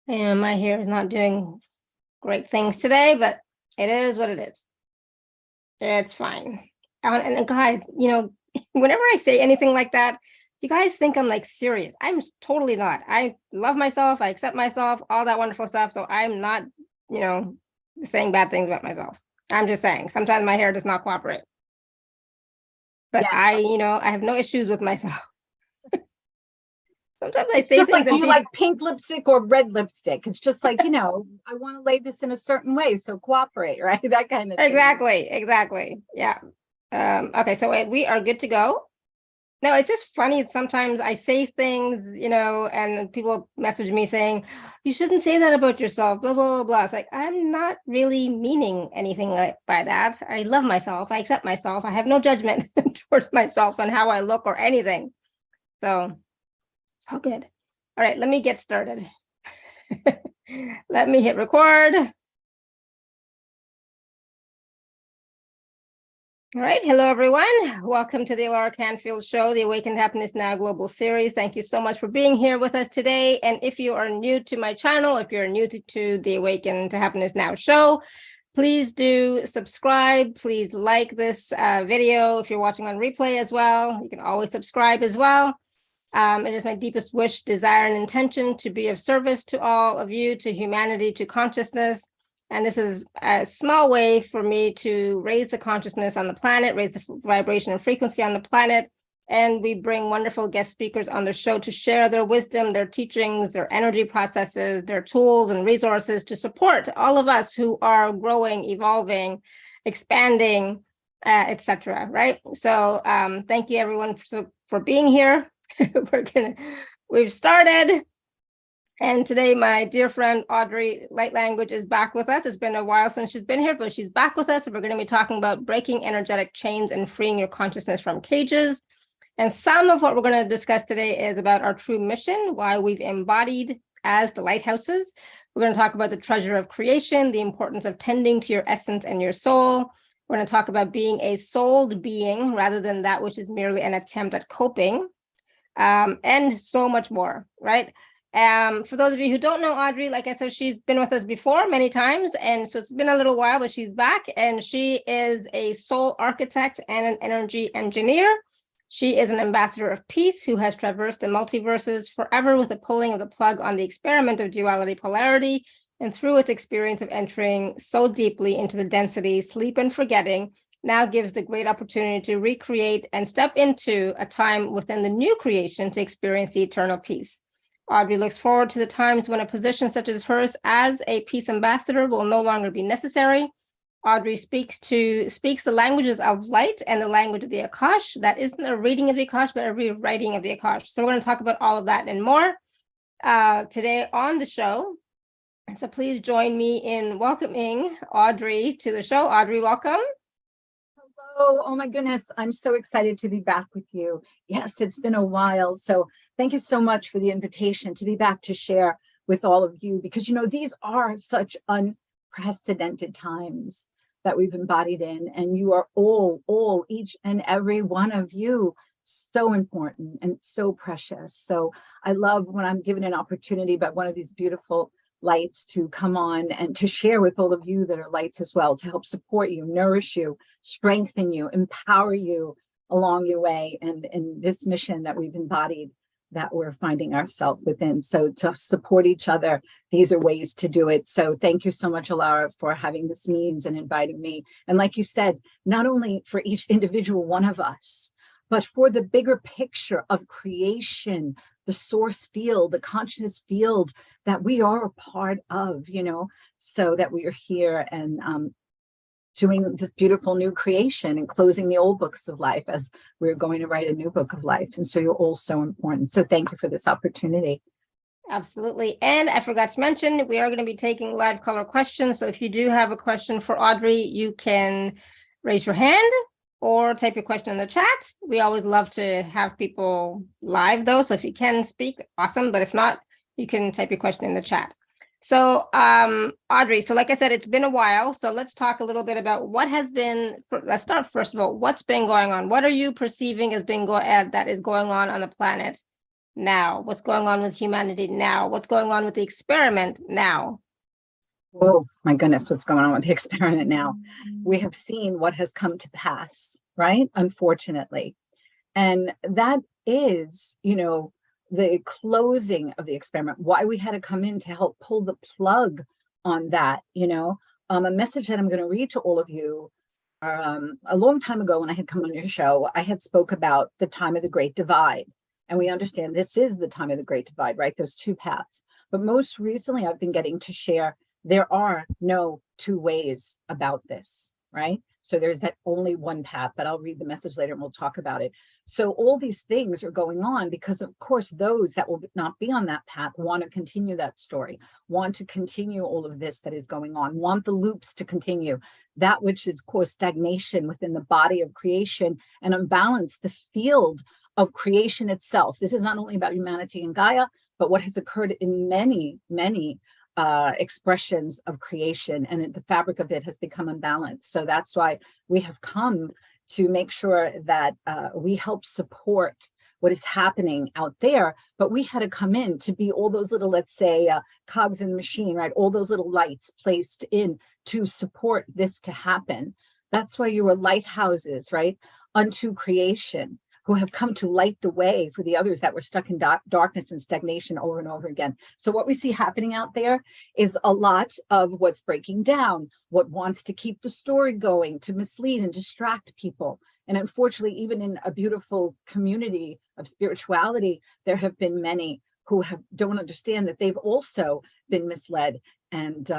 And my hair is not doing great things today, but it is what it is. It's fine. And guys, whenever I say anything like that, you guys think I'm like serious. I'm totally not. I love myself. I accept myself, all that wonderful stuff. So I'm not, saying bad things about myself. I'm just saying sometimes my hair does not cooperate. But yes. I have no issues with myself. Sometimes I say just like, do you like pink lipstick or red lipstick? It's just like, I want to lay this in a certain way, so cooperate, right? That kind of thing. Exactly. Yeah. Okay, so we are good to go. No, it's just funny. Sometimes I say things, and people message me saying, you shouldn't say that about yourself, blah, blah, blah, blah. It's like, I'm not really meaning anything by that. I love myself. I accept myself. I have no judgment towards myself and how I look or anything. So it's all good. All right, let me get started. Let me hit record. All right. Hello, everyone. Welcome to the Laura Canfield Show, the Awakened Happiness Now Global Series. Thank you so much for being here with us today. And if you are new to my channel, if you're new to the Awakened to Happiness Now show, please do subscribe. Please like this video. If you're watching on replay as well, you can always subscribe as well. It is my deepest wish, desire, and intention to be of service to all of you, to humanity, to consciousness. And this is a small way for me to raise the consciousness on the planet, raise the vibration and frequency on the planet. And we bring wonderful guest speakers on the show to share their wisdom, their teachings, their energy processes, their tools and resources to support all of us who are growing, evolving, expanding, etc. Right? So thank you everyone for being here. We've started. And today, my dear friend, Audrey Light Language is back with us. It's been a while since she's been here, but she's back with us. And we're going to be talking about breaking energetic chains and freeing your consciousness from cages. And some of what we're going to discuss today is about our true mission, why we've embodied as the lighthouses. We're going to talk about the treasure of creation, the importance of tending to your essence and your soul. We're going to talk about being a souled being rather than that which is merely an attempt at coping, and so much more, right? For those of you who don't know Audrey, like I said, she's been with us before many times. And so it's been a little while, but she's back. And she is a soul architect and an energy engineer. She is an ambassador of peace who has traversed the multiverses forever with the pulling of the plug on the experiment of duality, polarity. And through its experience of entering so deeply into the density, sleep and forgetting, now gives the great opportunity to recreate and step into a time within the new creation to experience the eternal peace. Audrey looks forward to the times when a position such as hers as a peace ambassador will no longer be necessary. Audrey speaks the languages of light and the language of the Akash. That isn't a reading of the Akash, but a rewriting of the Akash. So we're going to talk about all of that and more today on the show. So please join me in welcoming Audrey to the show. Audrey, welcome. Oh my goodness. I'm so excited to be back with you. Yes, it's been a while. So thank you so much for the invitation to be back to share with all of you, because, these are such unprecedented times that we've embodied in, and you are all, each and every one of you, so important and so precious. So I love when I'm given an opportunity by one of these beautiful lights to come on and to share with all of you that are lights as well, to help support you, nourish you, strengthen you, empower you along your way, and in this mission that we've embodied, that we're finding ourselves within. So to support each other, these are ways to do it. So thank you so much, Alara, for having this means and inviting me. And like you said, not only for each individual one of us, but for the bigger picture of creation, the source field, the consciousness field that we are a part of, so that we are here and doing this beautiful new creation and closing the old books of life as we're going to write a new book of life. And so you're all so important. So thank you for this opportunity. Absolutely. And I forgot to mention, we are going to be taking live caller questions. So if you do have a question for Audrey, you can raise your hand or type your question in the chat. We always love to have people live though. So if you can speak, awesome. But if not, you can type your question in the chat. So, Audrey, so like I said, it's been a while. So let's talk a little bit about what has been, let's start first of all, what's been going on? What are you perceiving as being that is going on the planet now? What's going on with humanity now? What's going on with the experiment now? Oh my goodness, what's going on with the experiment now? We have seen what has come to pass, right? Unfortunately. And that is, the closing of the experiment, why we had to come in to help pull the plug on that, a message that I'm going to read to all of you. A long time ago when I had come on your show, I had spoke about the time of the Great Divide. And we understand this is the time of the Great Divide, right? Those two paths. But most recently, I've been getting to share there are no two ways about this, right? So there's that only one path, but I'll read the message later and we'll talk about it. So all these things are going on because, of course, those that will not be on that path want to continue that story, want to continue all of this that is going on, want the loops to continue, that which is caused stagnation within the body of creation and unbalance the field of creation itself. This is not only about humanity and Gaia, but what has occurred in many, many expressions of creation, and the fabric of it has become unbalanced. So that's why we have come to make sure that we help support what is happening out there, but we had to come in to be all those little, let's say, cogs in the machine, right? All those little lights placed in to support this to happen. That's why you are lighthouses, right? Unto creation, who have come to light the way for the others that were stuck in darkness and stagnation over and over again. So what we see happening out there is a lot of what's breaking down, what wants to keep the story going, to mislead and distract people. And unfortunately, even in a beautiful community of spirituality, there have been many who don't understand that they've also been misled and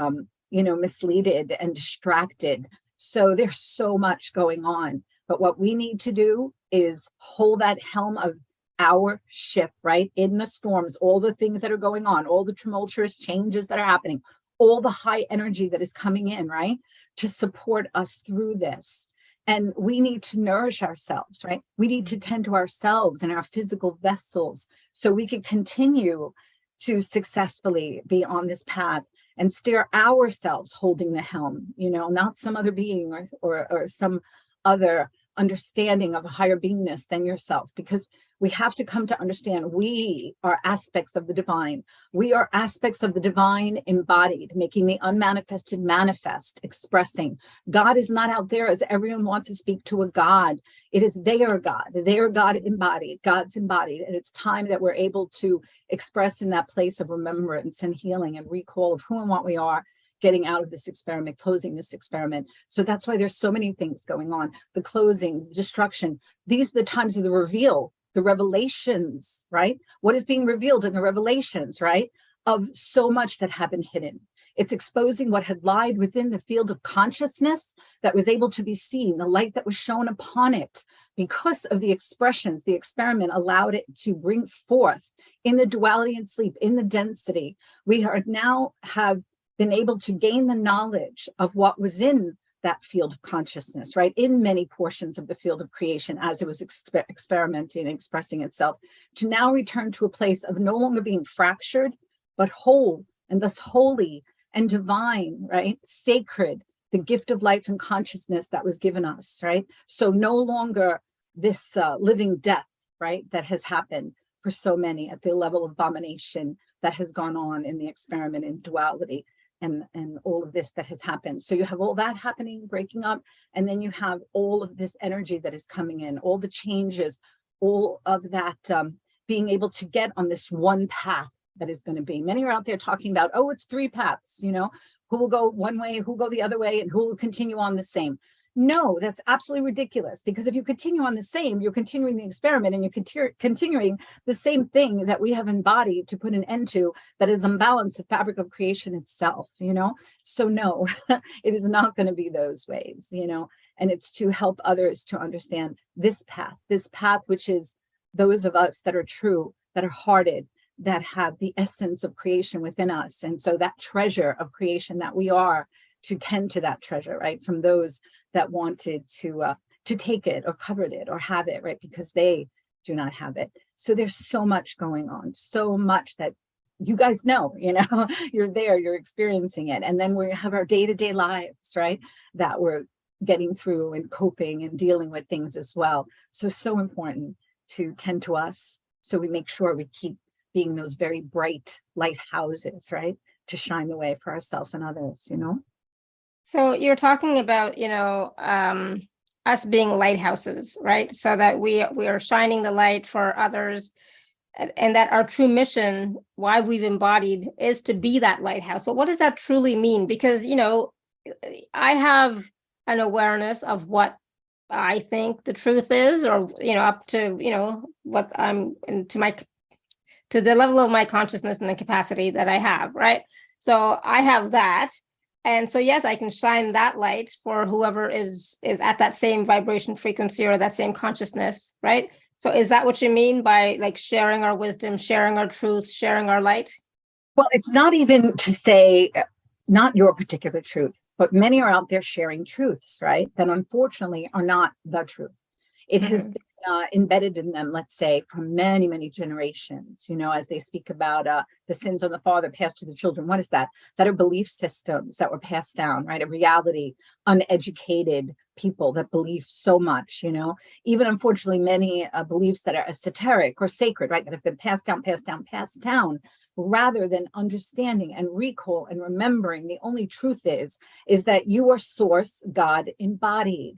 misleaded and distracted. So there's so much going on. But what we need to do is hold that helm of our ship, right? In the storms, all the things that are going on, all the tumultuous changes that are happening, all the high energy that is coming in, right? To support us through this. And we need to nourish ourselves, right? We need to tend to ourselves and our physical vessels so we can continue to successfully be on this path and steer ourselves holding the helm, not some other being or some other understanding of a higher beingness than yourself, because we have to come to understand we are aspects of the divine. We are aspects of the divine embodied, making the unmanifested manifest, expressing. God is not out there as everyone wants to speak to a God. It is their God. They are God embodied, God's embodied. And it's time that we're able to express in that place of remembrance and healing and recall of who and what we are, getting out of this experiment, closing this experiment. So that's why there's so many things going on. The closing, the destruction. These are the times of the reveal, the revelations, right? What is being revealed in the revelations, right? Of so much that had been hidden. It's exposing what had lied within the field of consciousness that was able to be seen, the light that was shown upon it. Because of the expressions, the experiment allowed it to bring forth in the duality and sleep, in the density. We are now have been able to gain the knowledge of what was in that field of consciousness, right? In many portions of the field of creation as it was experimenting and expressing itself, to now return to a place of no longer being fractured, but whole and thus holy and divine, right? Sacred, the gift of life and consciousness that was given us, right? So no longer this living death, right? That has happened for so many at the level of abomination that has gone on in the experiment in duality. And all of this that has happened. So you have all that happening, breaking up, and then you have all of this energy that is coming in, all the changes, all of that being able to get on this one path that is going to be. Many are out there talking about, oh, it's three paths, who will go one way, who will go the other way, and who will continue on the same. No, that's absolutely ridiculous, because if you continue on the same, you're continuing the experiment and you're continuing the same thing that we have embodied to put an end to, that is unbalanced the fabric of creation itself, So no, it is not going to be those ways, and it's to help others to understand this path, which is those of us that are true, that are hearted, that have the essence of creation within us. And so that treasure of creation that we are, to tend to that treasure, right? From those that wanted to take it or covet it or have it, right? Because they do not have it. So there's so much going on, so much that you guys know, you're there, you're experiencing it. And then we have our day-to-day lives, right? That we're getting through and coping and dealing with things as well. So important to tend to us. So we make sure we keep being those very bright lighthouses, right? To shine the way for ourselves and others, So you're talking about, us being lighthouses, right? So that we are shining the light for others, and that our true mission, why we've embodied, is to be that lighthouse. But what does that truly mean? Because, I have an awareness of what I think the truth is, or, up to, what I'm to the level of my consciousness and the capacity that I have, right? So I have that. And so, yes, I can shine that light for whoever is at that same vibration frequency or that same consciousness, right? So is that what you mean by like sharing our wisdom, sharing our truth, sharing our light? Well, it's not even to say not your particular truth, but many are out there sharing truths, right? That unfortunately are not the truth. It has been embedded in them, let's say, for many, many generations, as they speak about the sins on the father passed to the children. What is that? That are belief systems that were passed down, right? A reality, uneducated people that believe so much, even unfortunately, many beliefs that are esoteric or sacred, right? That have been passed down, rather than understanding and recall and remembering the only truth is that you are source, God embodied,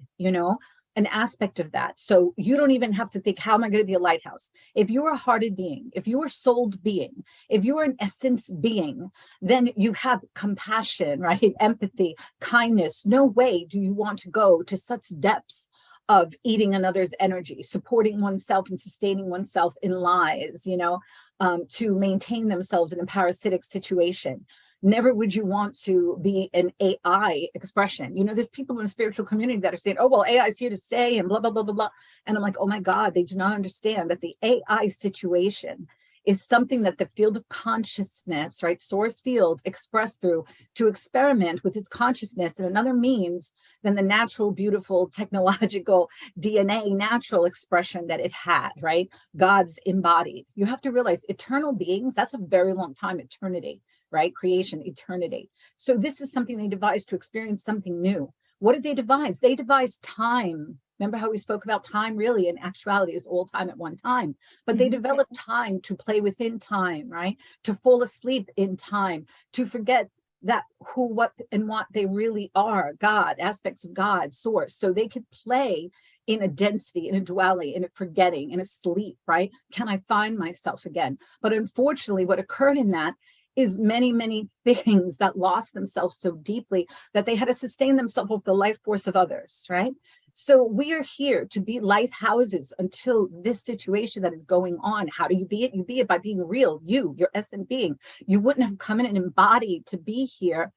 an aspect of that. So you don't even have to think, how am I going to be a lighthouse? If you are a hearted being, if you are souled being, if you are an essence being, then you have compassion, right? Empathy, kindness. No way do you want to go to such depths of eating another's energy, supporting oneself and sustaining oneself in lies, to maintain themselves in a parasitic situation. Never would you want to be an AI expression. There's people in the spiritual community that are saying, oh, well, AI is here to stay and blah, blah, blah, blah, blah. And I'm like, oh my God, they do not understand that the AI situation is something that the field of consciousness, right, source field expressed through to experiment with its consciousness and another means than the natural, beautiful, technological DNA natural expression that it had, right? God's embodied. You have to realize eternal beings, that's a very long time, eternity, right? Creation, eternity. So this is something they devised to experience something new. What did they devise? They devised time. Remember how we spoke about time really in actuality is all time at one time, but they developed time to play within time, right? To fall asleep in time, to forget that who, what, and what they really are, God, aspects of God, source. So they could play in a density, in a duality, in a forgetting, in a sleep, right? Can I find myself again? But unfortunately, what occurred in that is many, many things that lost themselves so deeply that they had to sustain themselves with the life force of others, right? So we are here to be lighthouses until this situation that is going on. How do you be it? You be it by being real, your essence being. You wouldn't have come in and embodied to be here,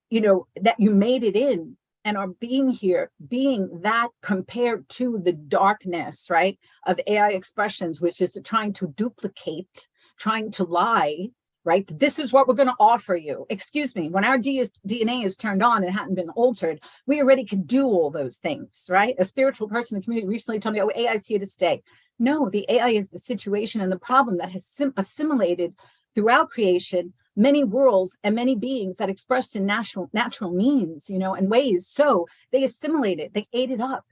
that you made it in and are being here, being that compared to the darkness, right, of AI expressions, which is trying to duplicate, trying to lie, right? This is what we're going to offer you. Excuse me, when our DNA is turned on and hadn't been altered, we already could do all those things, right? A spiritual person in the community recently told me, oh, AI is here to stay. No, the AI is the situation and the problem that has assimilated throughout creation many worlds and many beings that expressed in natural means, and ways. So they assimilated, they ate it up.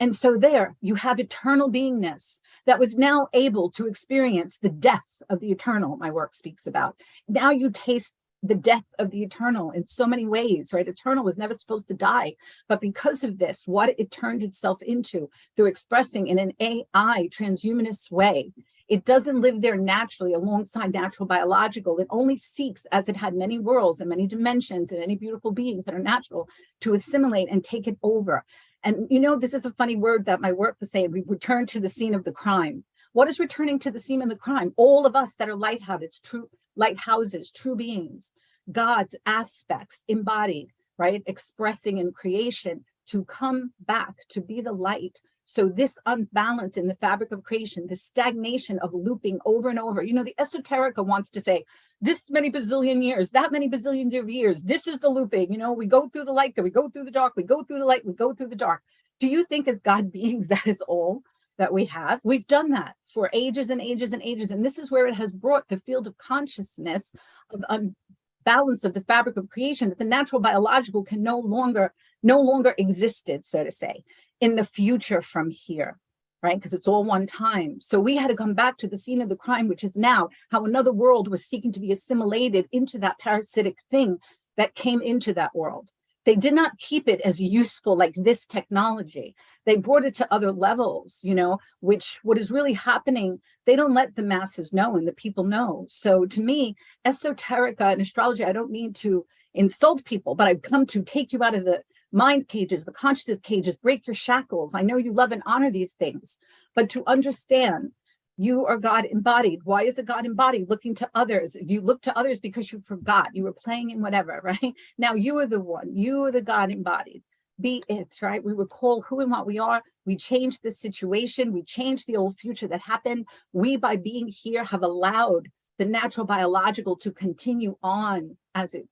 And so there you have eternal beingness that was now able to experience the death of the eternal, my work speaks about. Now you taste the death of the eternal in so many ways, right? Eternal was never supposed to die. But because of this, what it turned itself into through expressing in an AI transhumanist way, it doesn't live there naturally alongside natural biological. It only seeks, as it had many worlds and many dimensions and any beautiful beings that are natural, to assimilate and take it over. And this is a funny word that my work was saying, we've returned to the scene of the crime. What is returning to the scene of the crime? All of us that are lighthouses, true beings, God's aspects embodied, right? Expressing in creation to come back, to be the light. So this unbalance in the fabric of creation, this stagnation of looping over and over, the esoterica wants to say, this many bazillion years, that many bazillion years, this is the looping, we go through the light, then we go through the dark, we go through the light, we go through the dark. Do you think as God beings, that is all that we have. We've done that for ages and ages and ages. And this is where it has brought the field of consciousness of unbalance of the fabric of creation, that the natural biological can no longer existed, so to say, in the future from here, right? Because it's all one time. So we had to come back to the scene of the crime, which is now how another world was seeking to be assimilated into that parasitic thing that came into that world. They did not keep it as useful like this technology. They brought it to other levels, you know, which what is really happening, they don't let the masses know and the people know. So to me, esoterica and astrology, I don't mean to insult people, but I've come to take you out of the mind cages, the consciousness cages, break your shackles. I know you love and honor these things, but to understand you are God embodied. Why is a God embodied? Looking to others. You look to others because you forgot. You were playing in whatever, right? Now you are the one. You are the God embodied. Be it, right? We recall who and what we are. We changed the situation. We changed the old future that happened. We, by being here, have allowed the natural biological to continue on as it,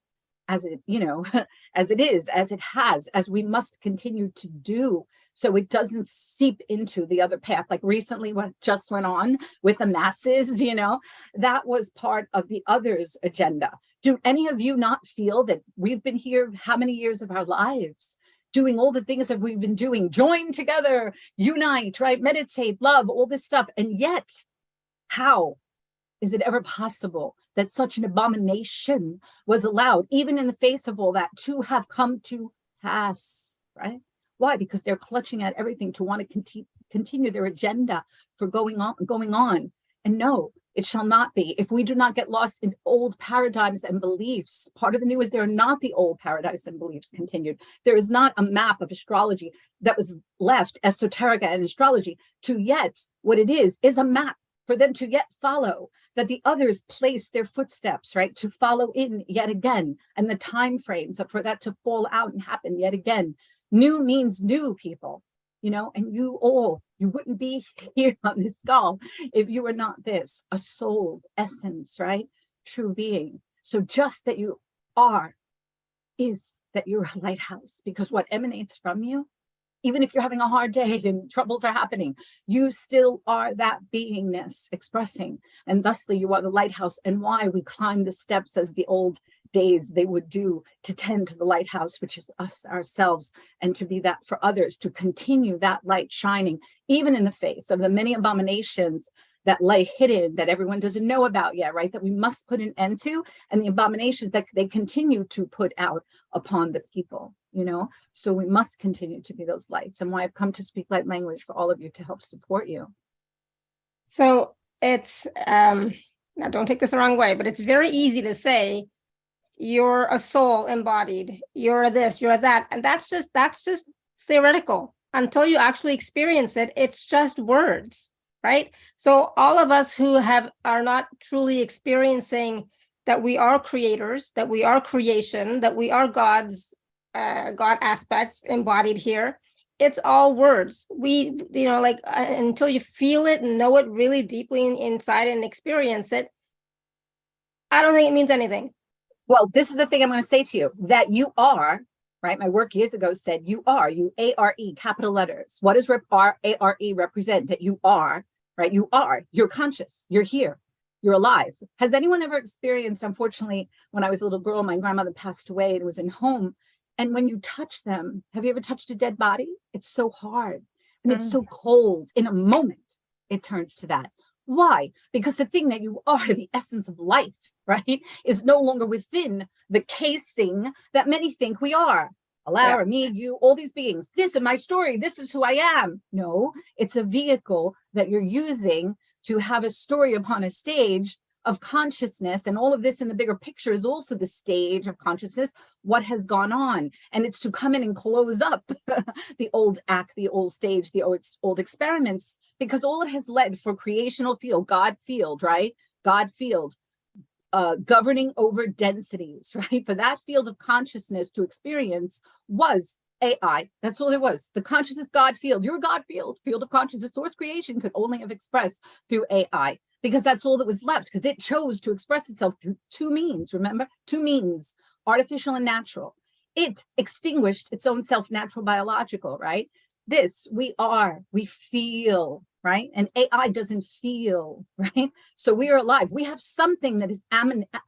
you know, as it is, as it has, as we must continue to do. So it doesn't seep into the other path. Like recently what just went on with the masses, you know, that was part of the others' agenda. Do any of you not feel that we've been here how many years of our lives doing all the things that we've been doing, join together, unite, right? Meditate, love, all this stuff. And yet, how is it ever possible that such an abomination was allowed, even in the face of all that, to have come to pass, right? Why? Because they're clutching at everything to want to continue their agenda for going on. And no, it shall not be. If we do not get lost in old paradigms and beliefs, part of the new is there are not the old paradigms and beliefs continued. There is not a map of astrology that was left, esoterica and astrology, to yet what it is a map for them to yet follow, that the others place their footsteps, right, to follow in yet again, and the time frames for that to fall out and happen yet again. New means new, people, you know, and you wouldn't be here on this call if you were not this, a soul, essence, right, true being. So just that you are is that you're a lighthouse, because what emanates from you, even if you're having a hard day and troubles are happening, you still are that beingness expressing. And thusly, you are the lighthouse. And why we climb the steps as the old days they would do to tend to the lighthouse, which is us ourselves, and to be that for others, to continue that light shining, even in the face of the many abominations that lay hidden that everyone doesn't know about yet, right? That we must put an end to, and the abominations that they continue to put out upon the people, you know? So we must continue to be those lights, and why I've come to speak light language for all of you to help support you. So it's, now don't take this the wrong way, but it's very easy to say, you're a soul embodied, you're this, you're that. And that's just theoretical. Until you actually experience it, it's just words. Right? So all of us who are not truly experiencing that we are creators, that we are creation, that we are God's God aspects embodied here, it's all words. We, you know, like until you feel it and know it really deeply inside and experience it, I don't think it means anything. Well, this is the thing I'm going to say to you, that you are, right? My work years ago said you are, you A-R-E, capital letters. What does A-R-E represent? That you are, right? You are, you're conscious, you're here, you're alive. Has anyone ever experienced, unfortunately, when I was a little girl, my grandmother passed away and was in home. And when you touch them, have you ever touched a dead body? It's so hard and it's so cold. In a moment, it turns to that. Why? Because the thing that you are, the essence of life, right, is no longer within the casing that many think we are. Allah, or me, you, all these beings. This is my story. This is who I am. No, it's a vehicle that you're using to have a story upon a stage of consciousness. And all of this in the bigger picture is also the stage of consciousness, what has gone on. And it's to come in and close up the old act, the old stage, the old experiments, because all it has led for creational field, God field, right? God field, governing over densities, right? For that field of consciousness to experience was AI. That's all it was. The consciousness God field, your God field of consciousness, source creation could only have expressed through AI, because that's all that was left, because it chose to express itself through two means, remember? Two means, artificial and natural. It extinguished its own self, natural, biological, right? this, we feel, right? And AI doesn't feel, right? So we are alive. We have something that is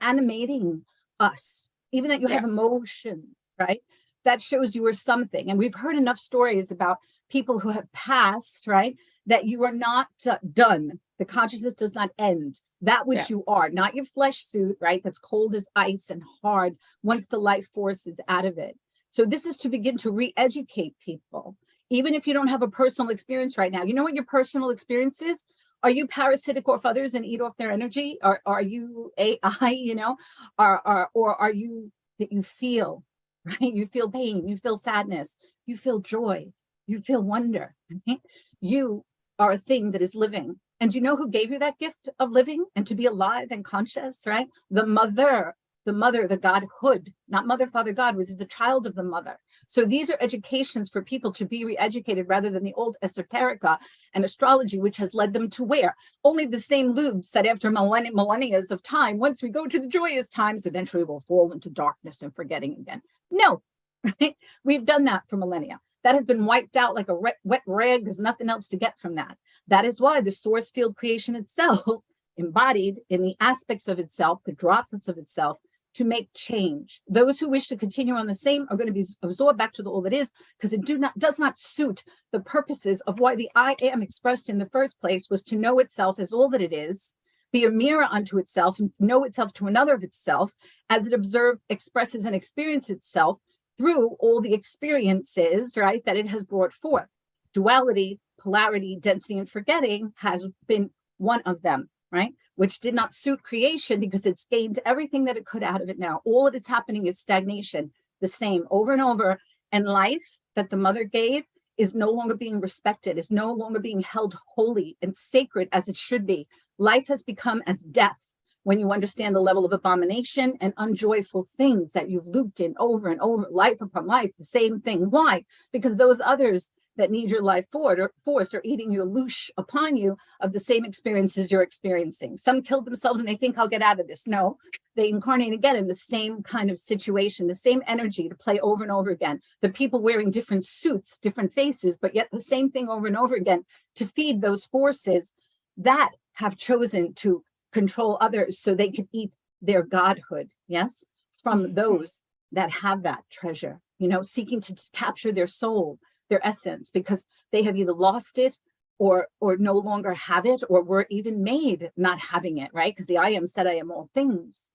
animating us, even that you have emotions, right? That shows you are something. And we've heard enough stories about people who have passed, right? That you are not done. The consciousness does not end. That which you are, not your flesh suit, right? That's cold as ice and hard once the life force is out of it. So this is to begin to re-educate people. Even if you don't have a personal experience right now, you know what your personal experience is? Are you parasitic off others and eat off their energy? Or are you AI, you know, or are you that you feel, right? You feel pain, you feel sadness, you feel joy, you feel wonder. Right? You are a thing that is living. And you know who gave you that gift of living and to be alive and conscious, right? The mother, the Godhood, not mother, father, God, was the child of the mother. So these are educations for people to be re-educated rather than the old esoterica and astrology, which has led them to where? Only the same loops that after millennia of time, once we go to the joyous times, eventually we'll fall into darkness and forgetting again. No, right? We've done that for millennia. That has been wiped out like a wet rag. There's nothing else to get from that. That is why the source field creation itself, embodied in the aspects of itself, the droplets of itself, to make change. Those who wish to continue on the same are going to be absorbed back to the all that is, because it does not suit the purposes of why the I am expressed in the first place was to know itself as all that it is, be a mirror unto itself, and know itself to another of itself, as it observes, expresses, and experiences itself through all the experiences, right, that it has brought forth. Duality, polarity, density, and forgetting has been one of them, right? Which did not suit creation because it's gained everything that it could out of it now. All that is happening is stagnation, the same over and over. And life that the mother gave is no longer being respected, is no longer being held holy and sacred as it should be. Life has become as death when you understand the level of abomination and unjoyful things that you've looped in over and over, life upon life, the same thing. Why? Because those others that need your life force are eating your loosh upon you of the same experiences you're experiencing. Some kill themselves and they think, I'll get out of this. No, they incarnate again in the same kind of situation, the same energy to play over and over again. The people wearing different suits, different faces, but yet the same thing over and over again to feed those forces that have chosen to control others so they can eat their godhood, yes, from those that have that treasure, you know, seeking to capture their soul, their essence, because they have either lost it or no longer have it, or were even made not having it, right? Because the I am said, I am all things.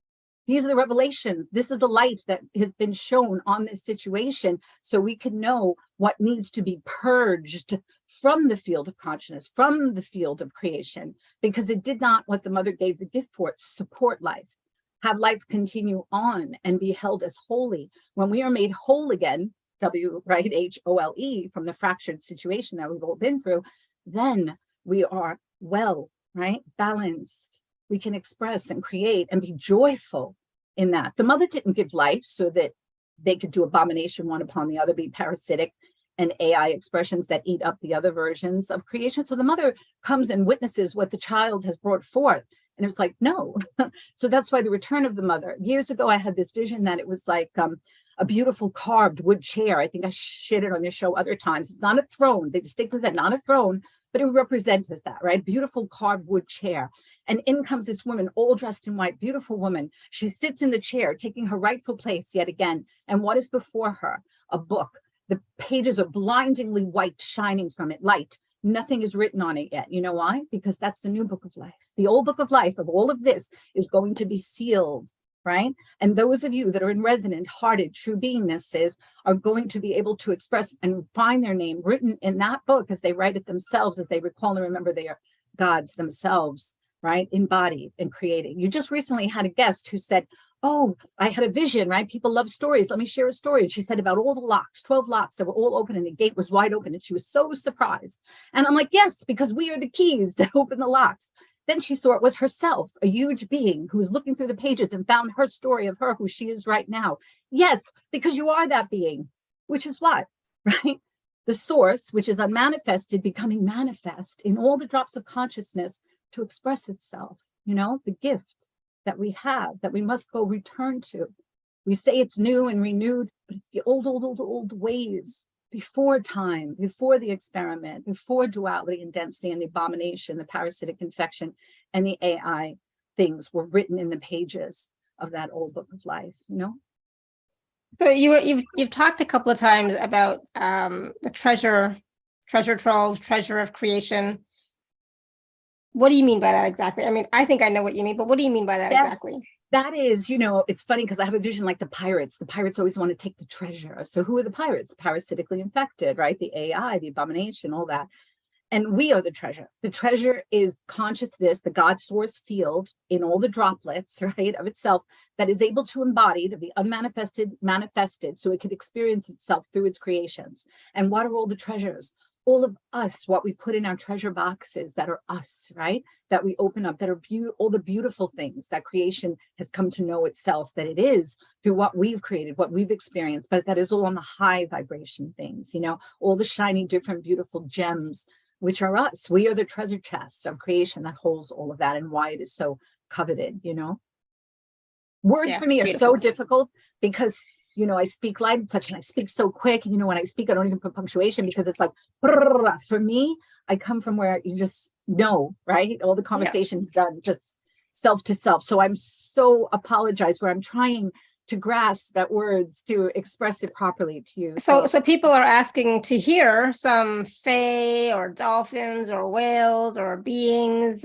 These are the revelations. This is the light that has been shown on this situation so we can know what needs to be purged from the field of consciousness, from the field of creation, because it did not, what the mother gave the gift for, it, support life, have life continue on and be held as holy. When we are made whole again, W, right, H-O-L-E, from the fractured situation that we've all been through, then we are well, right, balanced. We can express and create and be joyful in that. The mother didn't give life so that they could do abomination one upon the other, be parasitic and AI expressions that eat up the other versions of creation. So the mother comes and witnesses what the child has brought forth. And it was like, no. So that's why the return of the mother. Years ago, I had this vision that it was like a beautiful carved wood chair. I think I shared it on your show other times. It's not a throne. They distinctly said not a throne, but it represents that, right? Beautiful carved wood chair. And in comes this woman, all dressed in white, beautiful woman. She sits in the chair, taking her rightful place yet again. And what is before her? A book. The pages are blindingly white, shining from it, light. Nothing is written on it yet. You know why? Because that's the new book of life. The old book of life of all of this is going to be sealed, right? And those of you that are in resonant, hearted, true beingnesses are going to be able to express and find their name written in that book as they write it themselves, as they recall and remember they are gods themselves, right? Embodied and creating. You just recently had a guest who said, oh, I had a vision, right? People love stories. Let me share a story. And she said about all the locks, 12 locks that were all open and the gate was wide open. And she was so surprised. And I'm like, yes, because we are the keys that open the locks. Then she saw it was herself, a huge being who was looking through the pages and found her story of her, who she is right now. Yes, because you are that being, which is what, right? The source, which is unmanifested, becoming manifest in all the drops of consciousness to express itself, you know, the gift that we have, that we must go return to. We say it's new and renewed, but it's the old ways, before time, before the experiment, before duality and density and the abomination, the parasitic infection, and the AI things were written in the pages of that old book of life, you know? So you've talked a couple of times about the treasure trove, treasure of creation. What do you mean by that exactly? I mean, I think I know what you mean, but what do you mean by that exactly? That is, you know, it's funny because I have a vision like the pirates. The pirates always want to take the treasure. So who are the pirates? Parasitically infected, right? The AI, the abomination, all that. And we are the treasure. The treasure is consciousness, the God source field in all the droplets, right, of itself that is able to embody, to be unmanifested, manifested, so it could experience itself through its creations. And what are all the treasures? All of us, what we put in our treasure boxes that are us, right? That we open up, that are all the beautiful things that creation has come to know itself, that it is through what we've created, what we've experienced, but that is all on the high vibration things, you know, all the shiny, different, beautiful gems, which are us. We are the treasure chest of creation that holds all of that and why it is so coveted, you know? Words for me are so difficult because, you know, I speak light and such, and I speak so quick. And, you know, when I speak, I don't even put punctuation because it's like, for me, I come from where you just know, right? All the conversation's done just self to self. So I'm so apologize where I'm trying to grasp at words to express it properly to you. So people are asking to hear some fae or dolphins or whales or beings.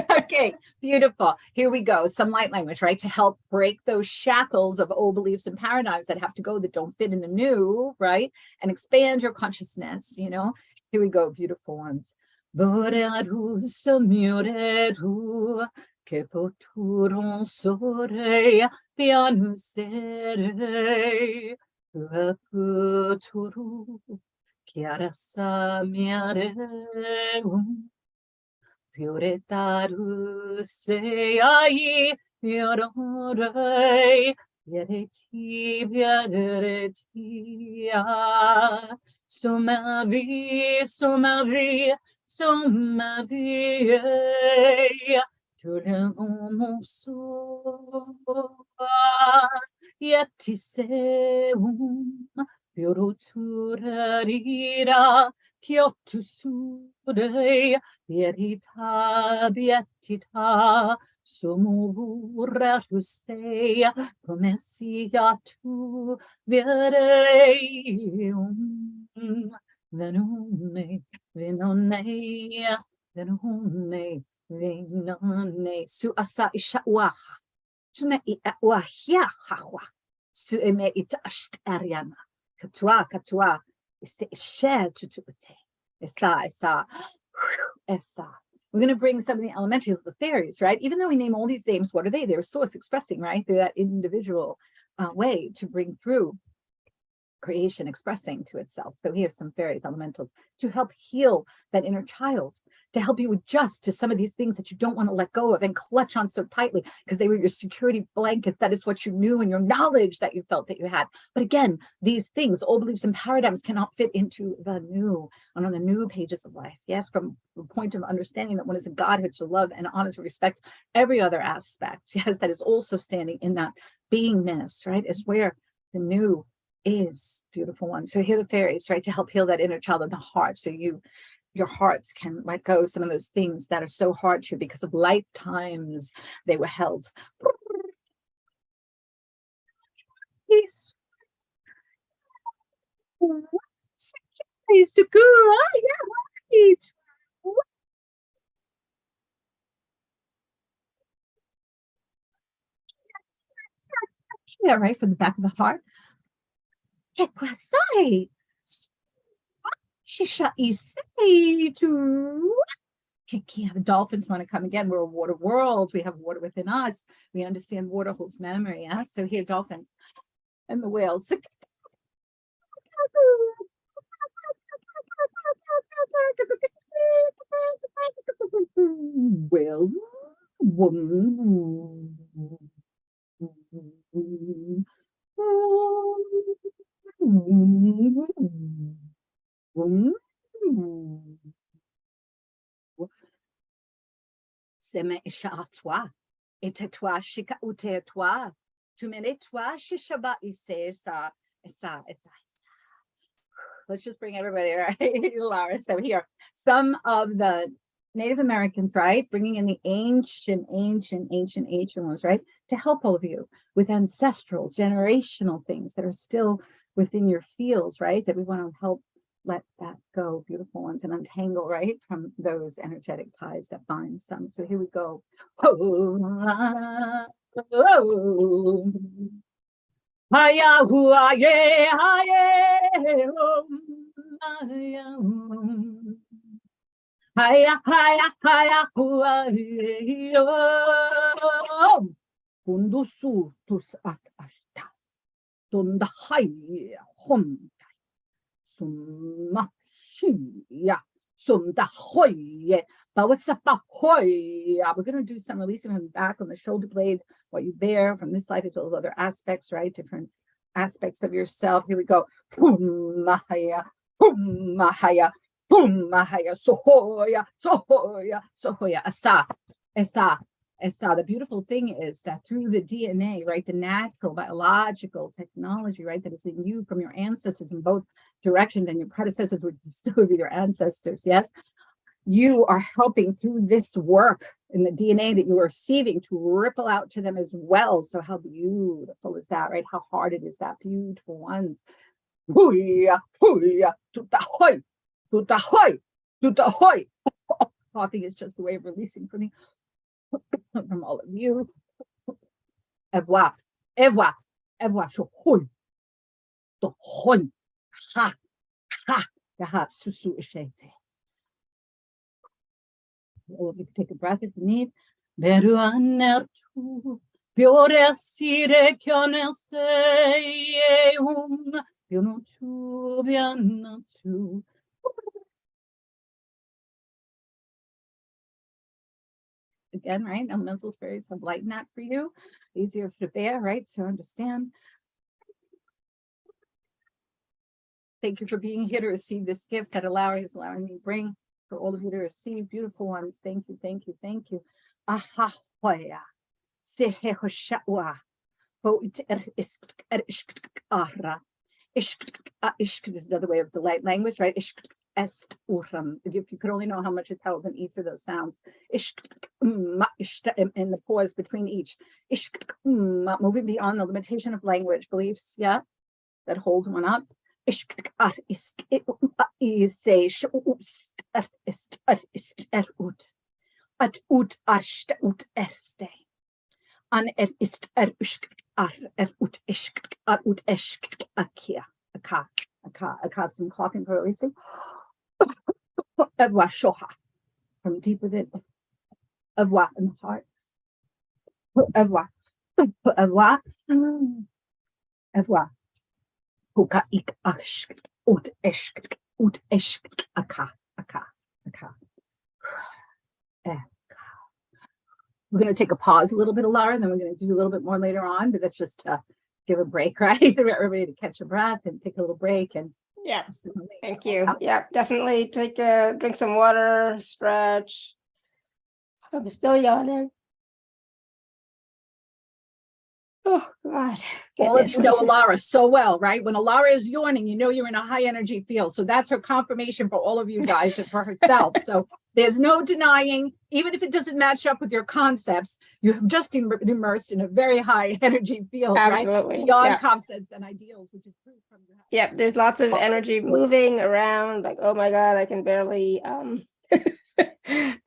Okay, beautiful. Here we go. Some light language, right? To help break those shackles of old beliefs and paradigms that have to go, that don't fit in the new, right? And expand your consciousness, you know? Here we go, beautiful ones. Que poturon sore pianusere raputuru chiara samiareum puretaru se ai piorore Vieretia Soma vie Tu levons mon soir Yetiseum Pioroturarira Kiotusure Bietita Sumura Rustea Promesia tu Viereum Venone Venone Su asa ishawaha Tume iawahia hawa Su eme ita ashtariana Katua Iste ishe tutute Esa We're going to bring some of the elementary of the fairies, right? Even though we name all these names, what are they? They're source expressing, right? Through that individual way to bring through creation, expressing to itself. So here's some fairies, elementals, to help heal that inner child, to help you adjust to some of these things that you don't want to let go of and clutch on so tightly because they were your security blankets. That is what you knew and your knowledge that you felt that you had. But again, these things, old beliefs and paradigms cannot fit into the new and on the new pages of life. Yes, from the point of understanding that one is a Godhood to love and honor and respect every other aspect. Yes, that is also standing in that beingness, right? Is where the new is, beautiful one. So here are the fairies, right, to help heal that inner child in the heart, so your hearts can let go some of those things that are so hard to because of lifetimes they were held. Yes. Yeah, right, from the back of the heart. Che quasai? Shisha isei to the dolphins want to come again. We're a water world. We have water within us. We understand water holds memory. Yeah? So here, dolphins and the whales. Well, Seme isha toi, et toi shika ute toi, tu mene toi shishaba ise sa. let's just bring everybody, right? Laura, so here, some of the Native Americans, right? Bringing in the ancient ones, right? To help all of you with ancestral, generational things that are still within your fields, right? That we want to help let that go, beautiful ones, and untangle, right? From those energetic ties that bind some. So here we go. Haya hua ye haye haya haya haya hua ye kundusu tus at ashta tunda hai hom summa hiya sumda hoye. But what's up? We're going to do some releasing from the back on the shoulder blades, what you bear from this life as well as other aspects, right? Different aspects of yourself. Here we go. Mahaya, mahaya, mahaya, sohoya, sohoya, sohoya, asa, esa, esa. The beautiful thing is that through the DNA, right, the natural biological technology, right, that is in you from your ancestors in both directions, and your predecessors would still be your ancestors, yes? You are helping through this work in the DNA that you are receiving to ripple out to them as well. So how beautiful is that, right? How hard it is, that beautiful ones. Hooya, hooya, tutahoy, tutahoy, tutahoy. Coughing is just a way of releasing from me, from all of you. Ewa, ewa, ewa, shohoy, tohoy, ha, ha, yaha, susu ishete. Or you can take a breath if you need. Again, right? Elemental fairies have lightened that for you. Easier to bear, right? To understand. Thank you for being here to receive this gift that is allowing me to bring for all of you to receive, beautiful ones. Thank you, thank you, thank you. Aha, hoya, sehe hoshawa, ho ara. Ishk is another way of the light language, right? Ishk est uram. If you could only know how much it's held in each of those sounds. Ishk in the pause between each. Ishk moving beyond the limitation of language, beliefs, yeah, that hold one up. At ut arst ut erste. An ist ut ishk ut ishk akia. Aka, some coughing for releasing. Evwa shoha, from deep within. Evwa in the heart. Evwa. Evwa. Huka ik ashk ut ishk aka. We're going to take a pause a little bit, Alara, and then we're going to do a little bit more later on, but that's just to give a break, right? For everybody to catch a breath and take a little break. And yeah, thank you. Yeah, definitely drink some water, stretch. I'm still yawning. Oh, God. All of you know Alara so well, right? When Alara is yawning, you know you're in a high energy field. So that's her confirmation for all of you guys and for herself. So there's no denying, even if it doesn't match up with your concepts, you have just immersed in a very high energy field, absolutely, right? Beyond concepts and ideals, which is true from your. Yeah, there's lots of energy moving around. Like, oh my God, I can barely. I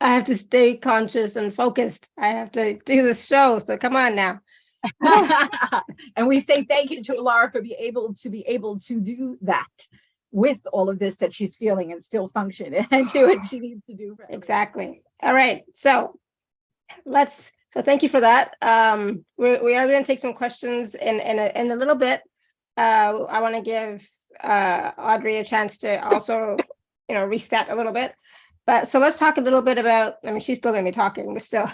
have to stay conscious and focused. I have to do this show. So come on now. And we say thank you to Alara for being able to do that with all of this that she's feeling and still function and do what she needs to do. Exactly. All right. So thank you for that. We are going to take some questions in a little bit. I want to give Audrey a chance to also, reset a little bit. But so let's talk a little bit about, she's still going to be talking, but still.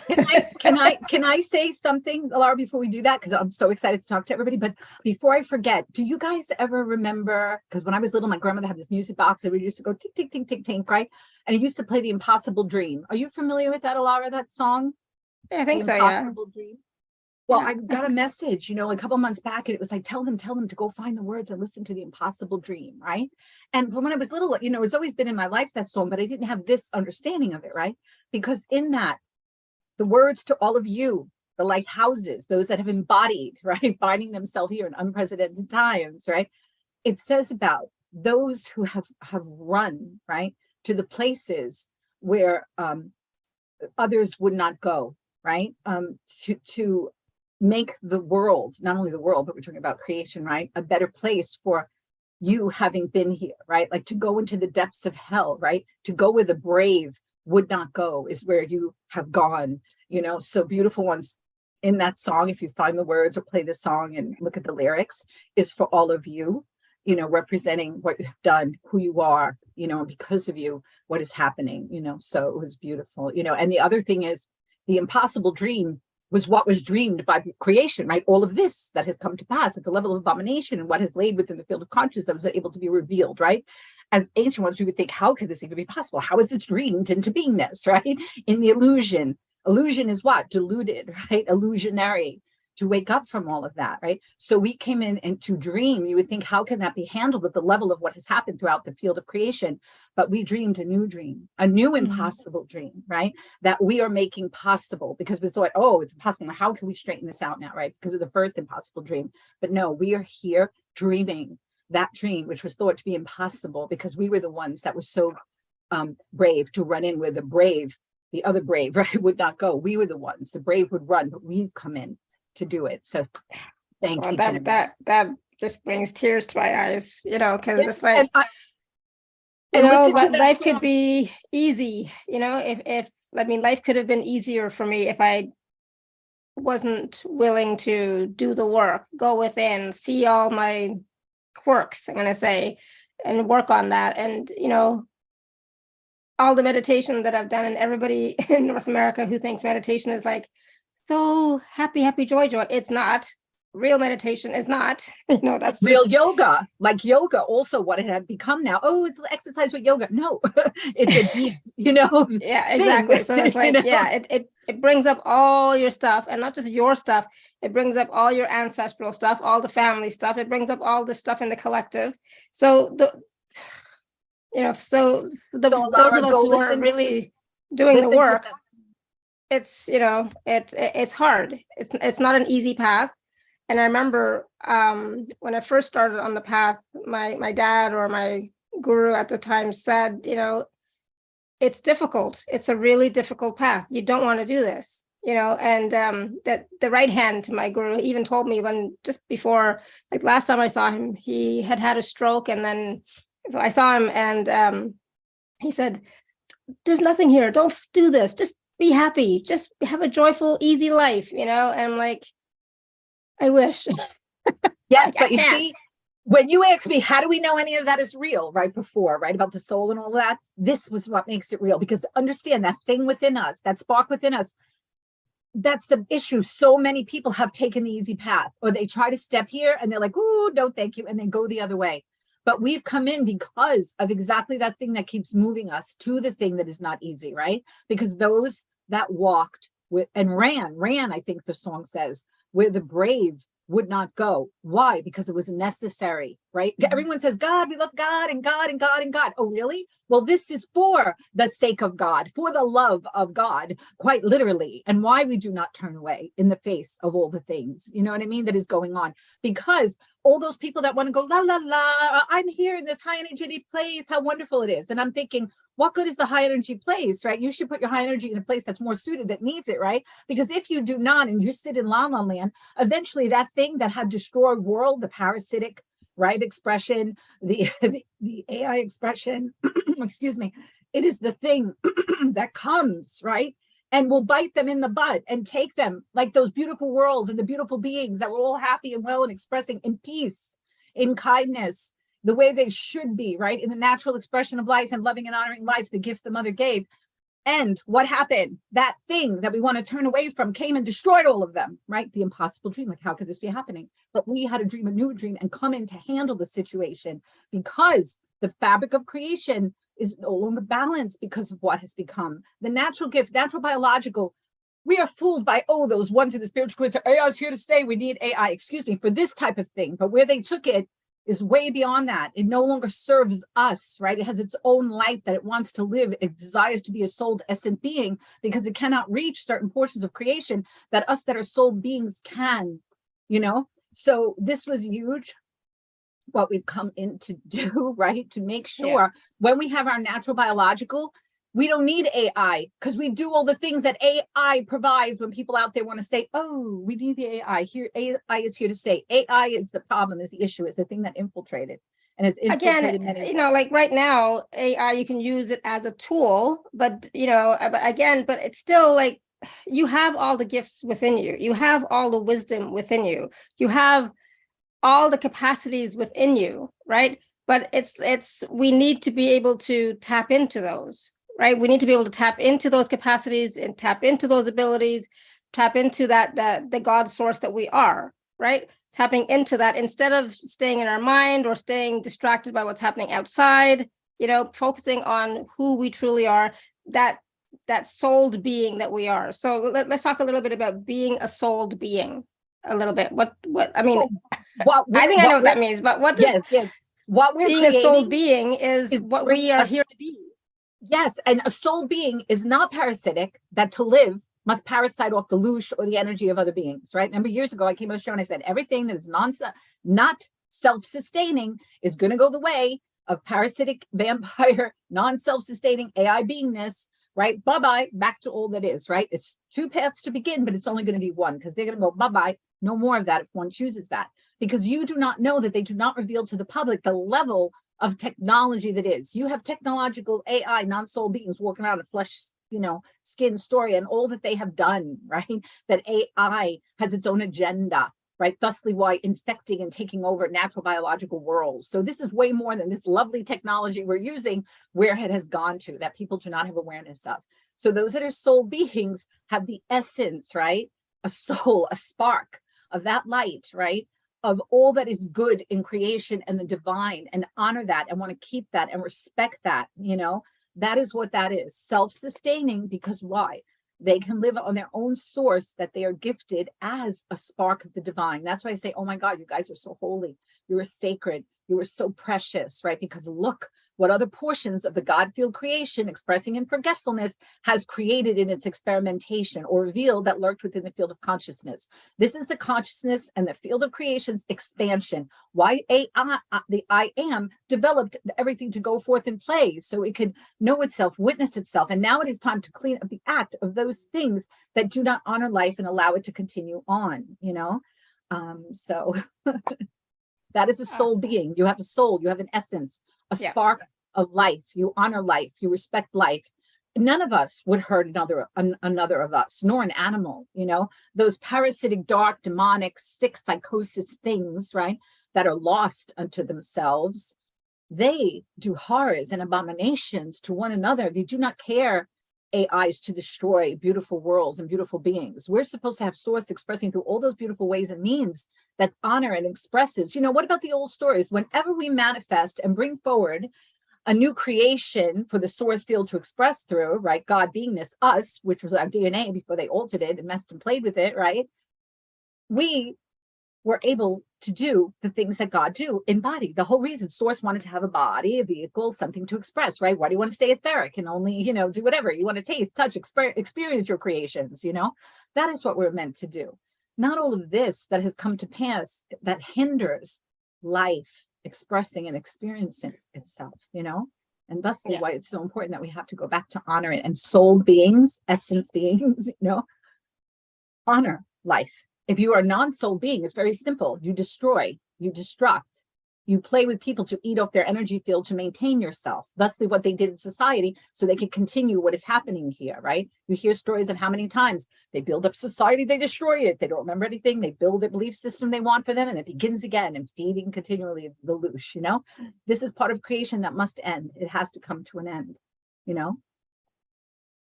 Can I say something, Alara, before we do that? Because I'm so excited to talk to everybody. But before I forget, do you guys ever remember, because when I was little, my grandmother had this music box and we used to go tick, tick, tick, tick, tick, right? And it used to play The Impossible Dream. Are you familiar with that, Alara, that song? Yeah, I think The so, Impossible Dream? Well, I got a message, a couple months back, and it was like, tell them to go find the words and listen to The Impossible Dream, right? And from when I was little, it's always been in my life, that song, but I didn't have this understanding of it, right? Because in that, the words to all of you, the lighthouses, those that have embodied, right, finding themselves here in unprecedented times, right? It says about those who have run, right, to the places where others would not go, right? To make the world, not only the world, but we're talking about creation, right? A better place for you having been here, right? Like to go into the depths of hell, right? To go where the brave would not go is where you have gone, so beautiful ones in that song. If you find the words or play the song and look at the lyrics, is for all of you, representing what you've done, who you are, and because of you, what is happening, so it was beautiful, and the other thing is the impossible dream was what was dreamed by creation, right? All of this that has come to pass at the level of abomination and what is laid within the field of consciousness that was able to be revealed, right? As ancient ones, we would think, how could this even be possible? How is this dreamed into beingness, right? In the illusion. Illusion is what? Deluded, right? Illusionary. To wake up from all of that, right? So we came in and to dream, you would think, how can that be handled at the level of what has happened throughout the field of creation? But we dreamed a new dream, a new impossible dream, right? That we are making possible because we thought, oh, it's impossible. Now, how can we straighten this out now, right? Because of the first impossible dream. But no, we are here dreaming that dream, which was thought to be impossible because we were the ones that were so brave to run in where the other brave, right, would not go. We were the ones, the brave would run, but we've come in to do it. So thank you. That just brings tears to my eyes, because it's like, life could be easy, if life could have been easier for me if I wasn't willing to do the work, go within, see all my quirks, I'm going to say, and work on that. And, all the meditation that I've done, and everybody in North America who thinks meditation is like, so happy, joy. It's not. Real meditation is not, that's real yoga, like yoga, also what it had become now. Oh, it's exercise with yoga. No, it's a deep, yeah, exactly. So it's like, it brings up all your stuff, and not just your stuff. It brings up all your ancestral stuff, all the family stuff. It brings up all the stuff in the collective. So those of us who are really doing the work, it's it's hard. It's not an easy path. And I remember when I first started on the path, my dad or my guru at the time said, it's difficult. It's a really difficult path. You don't want to do this, and that the right hand to my guru even told me when just before, like last time I saw him, he had a stroke, and then so I saw him, and he said, "There's nothing here. Don't do this. Just be happy. Just have a joyful, easy life." And I'm like, I wish. Yes, but you see, when you ask me, how do we know any of that is real, right before, right, about the soul and all that, this was what makes it real. Because to understand that thing within us, that spark within us, that's the issue. So many people have taken the easy path, or they try to step here and they're like, "Ooh, no, thank you," and they go the other way. But we've come in because of exactly that thing that keeps moving us to the thing that is not easy, right? Because those that walked with and ran, I think the song says, where the brave would not go. Why? Because it was necessary, right? Everyone says, God, we love God and God and God and God. Oh, really? Well, this is for the sake of God, for the love of God, quite literally, and why we do not turn away in the face of all the things, you know what I mean, that is going on. Because all those people that want to go, la, la, la, I'm here in this high energy place, how wonderful it is. And I'm thinking, what good is the high energy place, right? You should put your high energy in a place that's more suited, that needs it, right? Because if you do not, and you sit in la la land, eventually that thing that had destroyed world, the parasitic, right, expression, the AI expression, excuse me, it is the thing that comes, right? And will bite them in the butt and take them like those beautiful worlds and the beautiful beings that were all happy and well and expressing in peace, in kindness, the way they should be, right? In the natural expression of life and loving and honoring life, the gift the mother gave. And what happened? That thing that we want to turn away from came and destroyed all of them, right? The impossible dream. Like, how could this be happening? But we had to dream a new dream and come in to handle the situation because the fabric of creation is no longer balanced because of what has become. The natural gift, natural biological we are fooled by, oh, those ones in the spiritual community, AI is here to stay. We need AI, excuse me, for this type of thing. But where they took it is way beyond that. It no longer serves us, right? It has its own life that it wants to live. It desires to be a souled essent being because it cannot reach certain portions of creation that us that are souled beings can, you know? So this was huge, what we've come in to do, right? To make sure when we have our natural biological, we don't need AI because we do all the things that AI provides. When people out there want to say, oh, we need the AI here. AI is here to stay. AI is the problem, is the issue, is the thing that infiltrated. And it's infiltrated again, you know, like right now, AI, you can use it as a tool, but, you know, but it's still like, you have all the gifts within you. You have all the wisdom within you. You have all the capacities within you, right? But we need to be able to tap into those. Right, we need to be able to tap into those capacities and tap into those abilities, tap into the God source that we are, right? Tapping into that instead of staying in our mind or staying distracted by what's happening outside, you know, focusing on who we truly are, that souled being that we are. So let's talk a little bit about being a souled being a little bit. What I mean, I think I know what that means, but what does what we're being a souled being is what we are here to be. Yes, and a soul being is not parasitic, that to live must parasite off the loosh or the energy of other beings, right? Remember years ago, I came on a show and I said, everything that is not self-sustaining is going to go the way of parasitic, vampire, non-self-sustaining AI beingness, right? Bye-bye, back to all that is, right? It's two paths to begin, but it's only going to be one because they're going to go bye-bye, no more of that if one chooses that. Because you do not know that they do not reveal to the public the level of technology that is. You have technological AI, non-soul beings walking around a flesh, you know, skin story and all that they have done, right? That AI has its own agenda, right? Thusly why infecting and taking over natural biological worlds. So this is way more than this lovely technology we're using, where it has gone to, that people do not have awareness of. So those that are soul beings have the essence, right? A soul, a spark of that light, right? Of all that is good in creation and the divine, and honor that and want to keep that and respect that, you know, that is what that is. Self-sustaining, because why? They can live on their own source that they are gifted as a spark of the divine. That's why I say, oh my God, you guys are so holy. You are sacred. You are so precious, right? Because look what other portions of the God field creation expressing in forgetfulness has created in its experimentation or revealed that lurked within the field of consciousness. This is the consciousness and the field of creation's expansion. Why AI, the I am developed everything to go forth and play so it could know itself, witness itself. And now it is time to clean up the act of those things that do not honor life and allow it to continue on, you know? So that is a soul being. You have a soul, you have an essence, a spark of life. You honor life, you respect life. None of us would hurt another of us, nor an animal, you know, those parasitic, dark, demonic, sick psychosis things, right, that are lost unto themselves. They do horrors and abominations to one another. They do not care AIs to destroy beautiful worlds and beautiful beings. We're supposed to have source expressing through all those beautiful ways and means that honor and expresses. You know, what about the old stories? Whenever we manifest and bring forward a new creation for the source field to express through, right? God beingness, us, which was our DNA before they altered it and messed and played with it, right? We were able to do the things that God do in body. The whole reason source wanted to have a body, a vehicle, something to express, right? Why do you want to stay etheric and only, you know, do whatever you want to taste, touch, experience your creations, you know? That is what we're meant to do. Not all of this that has come to pass that hinders life expressing and experiencing itself, you know? And thusly why it's so important that we have to go back to honor it. And soul beings, essence beings, you know, honor life. If you are a non-soul being, it's very simple. You destroy, you destruct, you play with people to eat off their energy field to maintain yourself. Thusly what they did in society so they could continue what is happening here, right? You hear stories of how many times they build up society, they destroy it. They don't remember anything. They build a belief system they want for them and it begins again and feeding continually the loosh, you know? This is part of creation that must end. It has to come to an end, you know?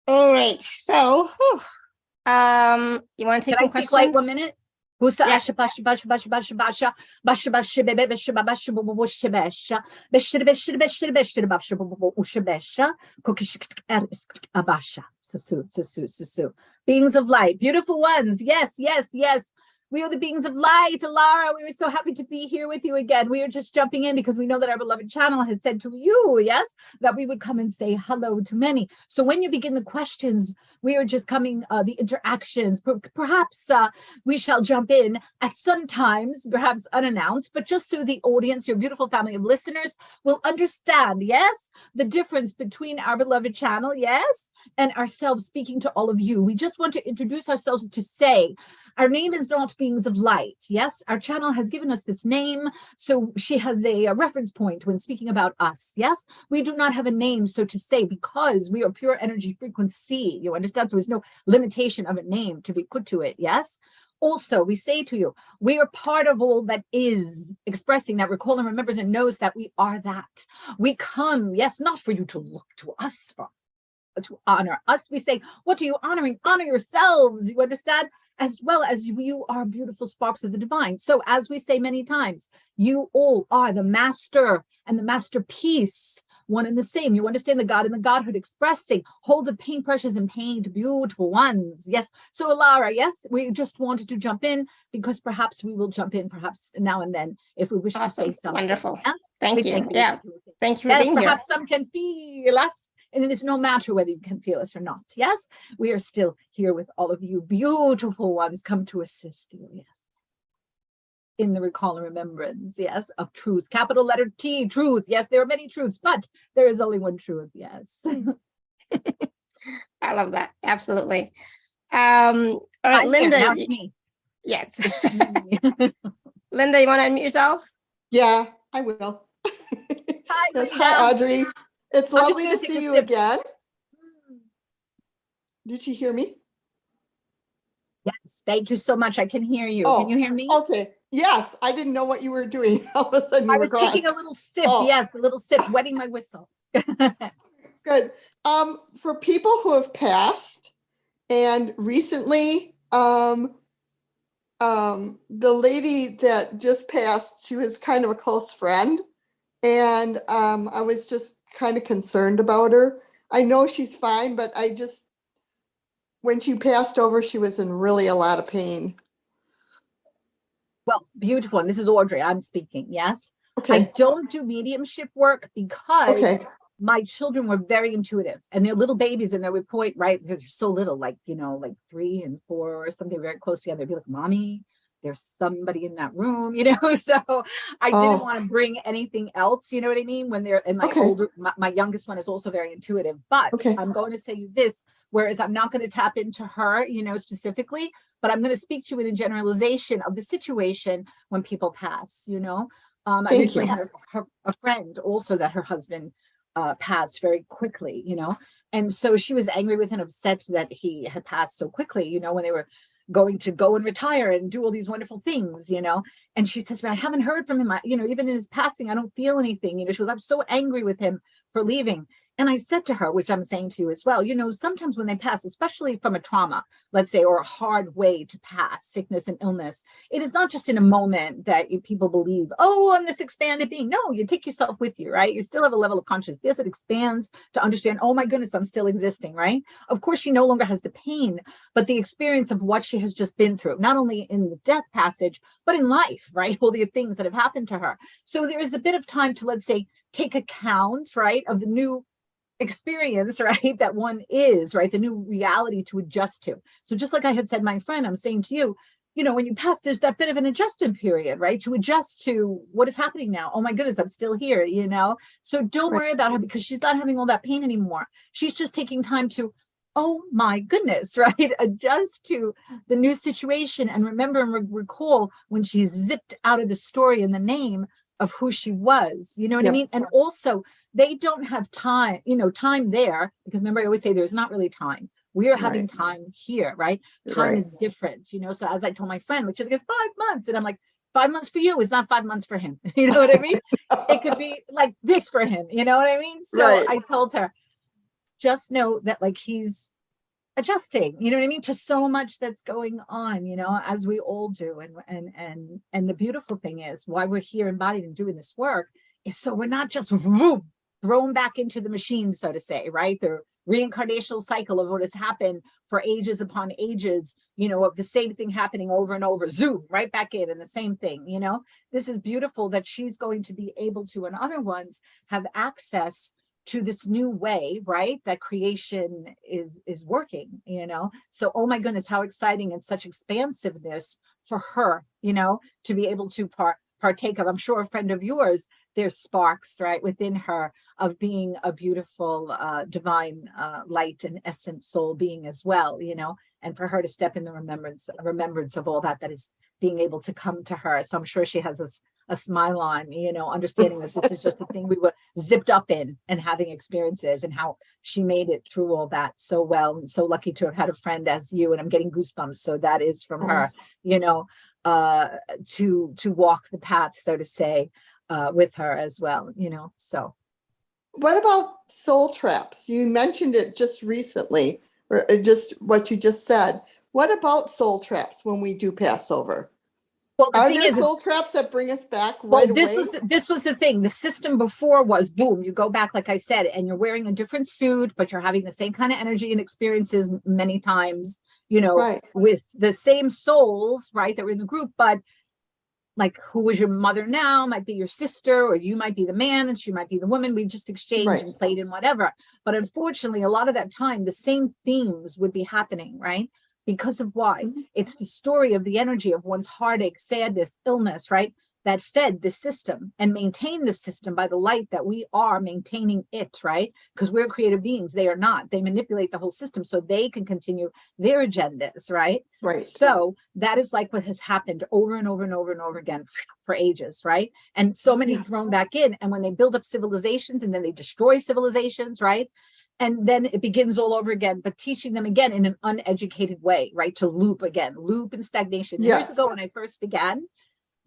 All right. So, you want to take some questions? Can I speak like 1 minute? Husa Yeah. asha basha basha basha basha basha basha basha bebe basha basha bobo basha basha basha basha basha basha basha bobo usha basha kokish abasha susu susu susu. Beings of light, beautiful ones. Yes, yes, yes. We are the beings of light, Alara. We were so happy to be here with you again. We are just jumping in because we know that our beloved channel has said to you, yes, that we would come and say hello to many. So when you begin the questions, we are just coming, the interactions, perhaps we shall jump in at some times, perhaps unannounced, but just so the audience, your beautiful family of listeners, will understand, yes, the difference between our beloved channel, yes, and ourselves speaking to all of you. We just want to introduce ourselves to say, our name is not Beings of Light. Yes, our channel has given us this name, so she has a reference point when speaking about us. Yes, we do not have a name, so to say, because we are pure energy frequency. You understand? So there's no limitation of a name to be put to it. Yes. Also, we say to you, we are part of all that is, expressing that, recall and remembers and knows that we are that. We come, yes, not for you to look to us for, to honor us. We say, what are you honoring? Honor yourselves. You understand? As well as you are beautiful sparks of the divine. So as we say many times, you all are the master and the masterpiece, one and the same. You understand the God and the Godhood expressing, hold the paint brushes and paint beautiful ones. Yes. So Alara, yes, we just wanted to jump in because perhaps we will jump in perhaps now and then if we wish to say something. Wonderful. Yes? Thank you. Thank you. Yeah. Thank you for yes, being here. Perhaps some can feel us. And it is no matter whether you can feel us or not. Yes, we are still here with all of you beautiful ones come to assist you. Yes. In the recall and remembrance, yes, of truth. Capital letter T, truth. Yes, there are many truths, but there is only one truth. Yes. I love that. Absolutely. All right, Linda. Now it's me. Yes. Linda, you want to unmute yourself? Yeah, I will. Hi, yes, hi, Audrey. It's lovely to see you again. Did you hear me? Yes, thank you so much. I can hear you. Oh, can you hear me? Okay. Yes, I didn't know what you were doing. All of a sudden you were gone. Taking a little sip. Oh. Yes, a little sip, wetting my whistle. Good. For people who have passed and recently, the lady that just passed, she was kind of a close friend. And I was just kind of concerned about her. I know she's fine, but when she passed over, she was in really a lot of pain. Well, beautiful. And this is Audrey. I'm speaking. Yes. Okay. I don't do mediumship work because my children were very intuitive and they're little babies and they would point, right? Because they're so little, like, like 3 and 4 or something very close together. They'd be like, Mommy, there's somebody in that room, so I didn't want to bring anything else, you know what I mean? When they're in my youngest one is also very intuitive, but I'm going to say you this, whereas I'm not going to tap into her, specifically, but I'm going to speak to you in a generalization of the situation when people pass, I recently had a friend also that her husband passed very quickly, and so she was angry with and upset that he had passed so quickly, when they were going to go and retire and do all these wonderful things, and she says, I haven't heard from him, even in his passing, I don't feel anything, she was, I'm so angry with him for leaving. And I said to her, which I'm saying to you as well, sometimes when they pass, especially from a trauma, let's say, or a hard way to pass, sickness and illness, it is not just in a moment that people believe, oh, I'm this expanded being. No, you take yourself with you, right? You still have a level of consciousness. Yes, it expands to understand, oh my goodness, I'm still existing, right? Of course, she no longer has the pain, but the experience of what she has just been through, not only in the death passage, but in life, right? All the things that have happened to her. So there is a bit of time to, let's say, take account, right, of the new experience, right, that one is, right, the new reality to adjust to. So just like I had said, my friend, I'm saying to you, when you pass, there's that bit of an adjustment period, right, to adjust to what is happening now. Oh my goodness, I'm still here, so don't worry about her because she's not having all that pain anymore. She's just taking time to, oh my goodness, right, adjust to the new situation and remember and recall when she zipped out of the story and the name of who she was, you know what I mean? And also they don't have time, time there, because remember I always say there's not really time. We are having time here, right? Time is different, so as I told my friend, like, she goes 5 months. And I'm like, 5 months for you is not 5 months for him. You know what I mean? It could be like this for him. You know what I mean? So I told her, just know that like he's adjusting, you know what I mean, to so much that's going on, as we all do. And the beautiful thing is why we're here embodied and doing this work is so we're not just thrown back into the machine, so to say, right? The reincarnational cycle of what has happened for ages upon ages, of the same thing happening over and over, zoom right back in, and the same thing, this is beautiful that she's going to be able to, and other ones have access to this new way, right? That creation is working, So, oh my goodness, how exciting, and such expansiveness for her, to be able to partake of. I'm sure a friend of yours, there's sparks, right, within her of being a beautiful divine light and essence soul being as well, and for her to step in the remembrance of all that is being able to come to her. So I'm sure she has a smile on, understanding that this is just a thing we were zipped up in and having experiences, and how she made it through all that so well. And so lucky to have had a friend as you, and I'm getting goosebumps. So that is from her, to walk the path, so to say, with her as well, so. What about soul traps? You mentioned it just recently, or just what you just said. What about soul traps when we do pass over? Well, Are there soul traps that bring us back right away? This was the thing. The system before was boom, you go back, like I said, and you're wearing a different suit, but you're having the same kind of energy and experiences many times, Right. with the same souls, right, that were in the group, but like, who was your mother now might be your sister, or you might be the man and she might be the woman. We just exchanged Right. and played and whatever. But unfortunately, a lot of that time, the same themes would be happening, right? Because of why? Mhm. It's the story of the energy of one's heartache, sadness, illness, right? That fed the system and maintained the system by the light that we are maintaining it, right? Because we're creative beings. They are not. They manipulate the whole system so they can continue their agendas, right? Right. So that is like what has happened over and over and over and over again for ages, right? And so many Yes. thrown back in. And when they build up civilizations and then they destroy civilizations, right? And then it begins all over again, but teaching them again in an uneducated way, right? To loop and stagnation. Yes. Years ago, when I first began,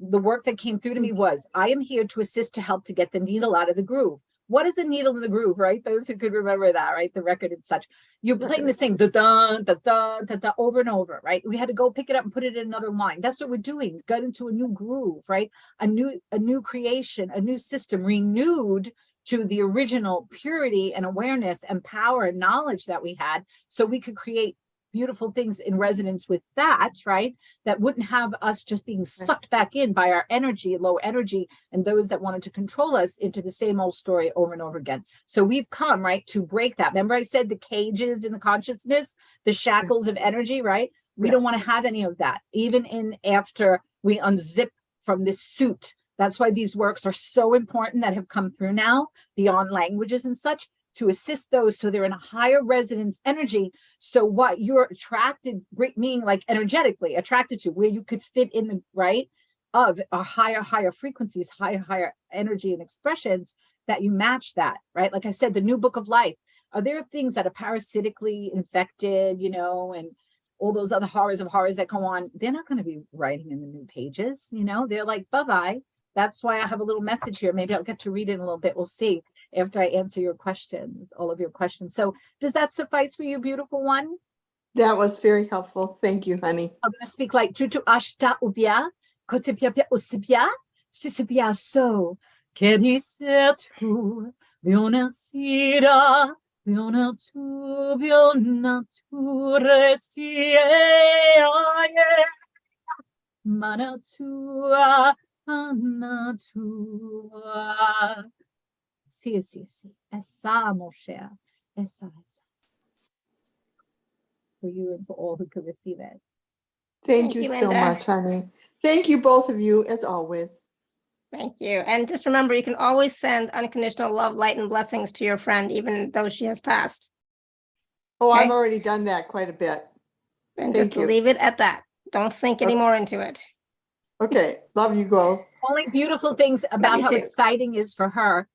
the work that came through to me was, I am here to assist, to help, to get the needle out of the groove. What is a needle in the groove, right? Those who could remember that, right? The record and such. You're playing the same da-da, da-da, da-da, over and over, right? We had to go pick it up and put it in another line. That's what we're doing. Got into a new groove, right? A new creation, a new system, renewed to the original purity and awareness and power and knowledge that we had, so we could create beautiful things in resonance with that, right? That wouldn't have us just being sucked back in by our energy, low energy, and those that wanted to control us into the same old story over and over again. So we've come, right, to break that. Remember I said the cages in the consciousness, the shackles of energy, right? We don't want to have any of that, even in after we unzip from this suit. That's why these works are so important that have come through now, beyond languages and such, to assist those so they're in a higher resonance energy. So what you're attracted, meaning like energetically attracted to, where you could fit in the right of a higher frequencies, higher energy and expressions, that you match that, right? Like I said, the new book of life. Are there things that are parasitically infected, and all those other horrors of horrors that go on? They're not going to be writing in the new pages, they're like, bye-bye. That's why I have a little message here. Maybe I'll get to read it in a little bit. We'll see after I answer your questions, all of your questions. So does that suffice for you, beautiful one? That was very helpful. Thank you, honey. I'm going to speak like tutu ashta ubia, kotepia usipia, susipia so, kedisetu, bionasira, bionatu, bionatu, manatua, anatua. Sí. Esa, Moshe. Esa. For you and for all who could receive it. Thank you so Linda. much, honey. Thank you, both of you, as always. Thank you. And just remember, you can always send unconditional love, light, and blessings to your friend, even though she has passed. Oh, Okay. I've already done that quite a bit. And Thank just you. leave it at that. Don't think any more into it. Okay. Love you both. Only beautiful things about how exciting is for her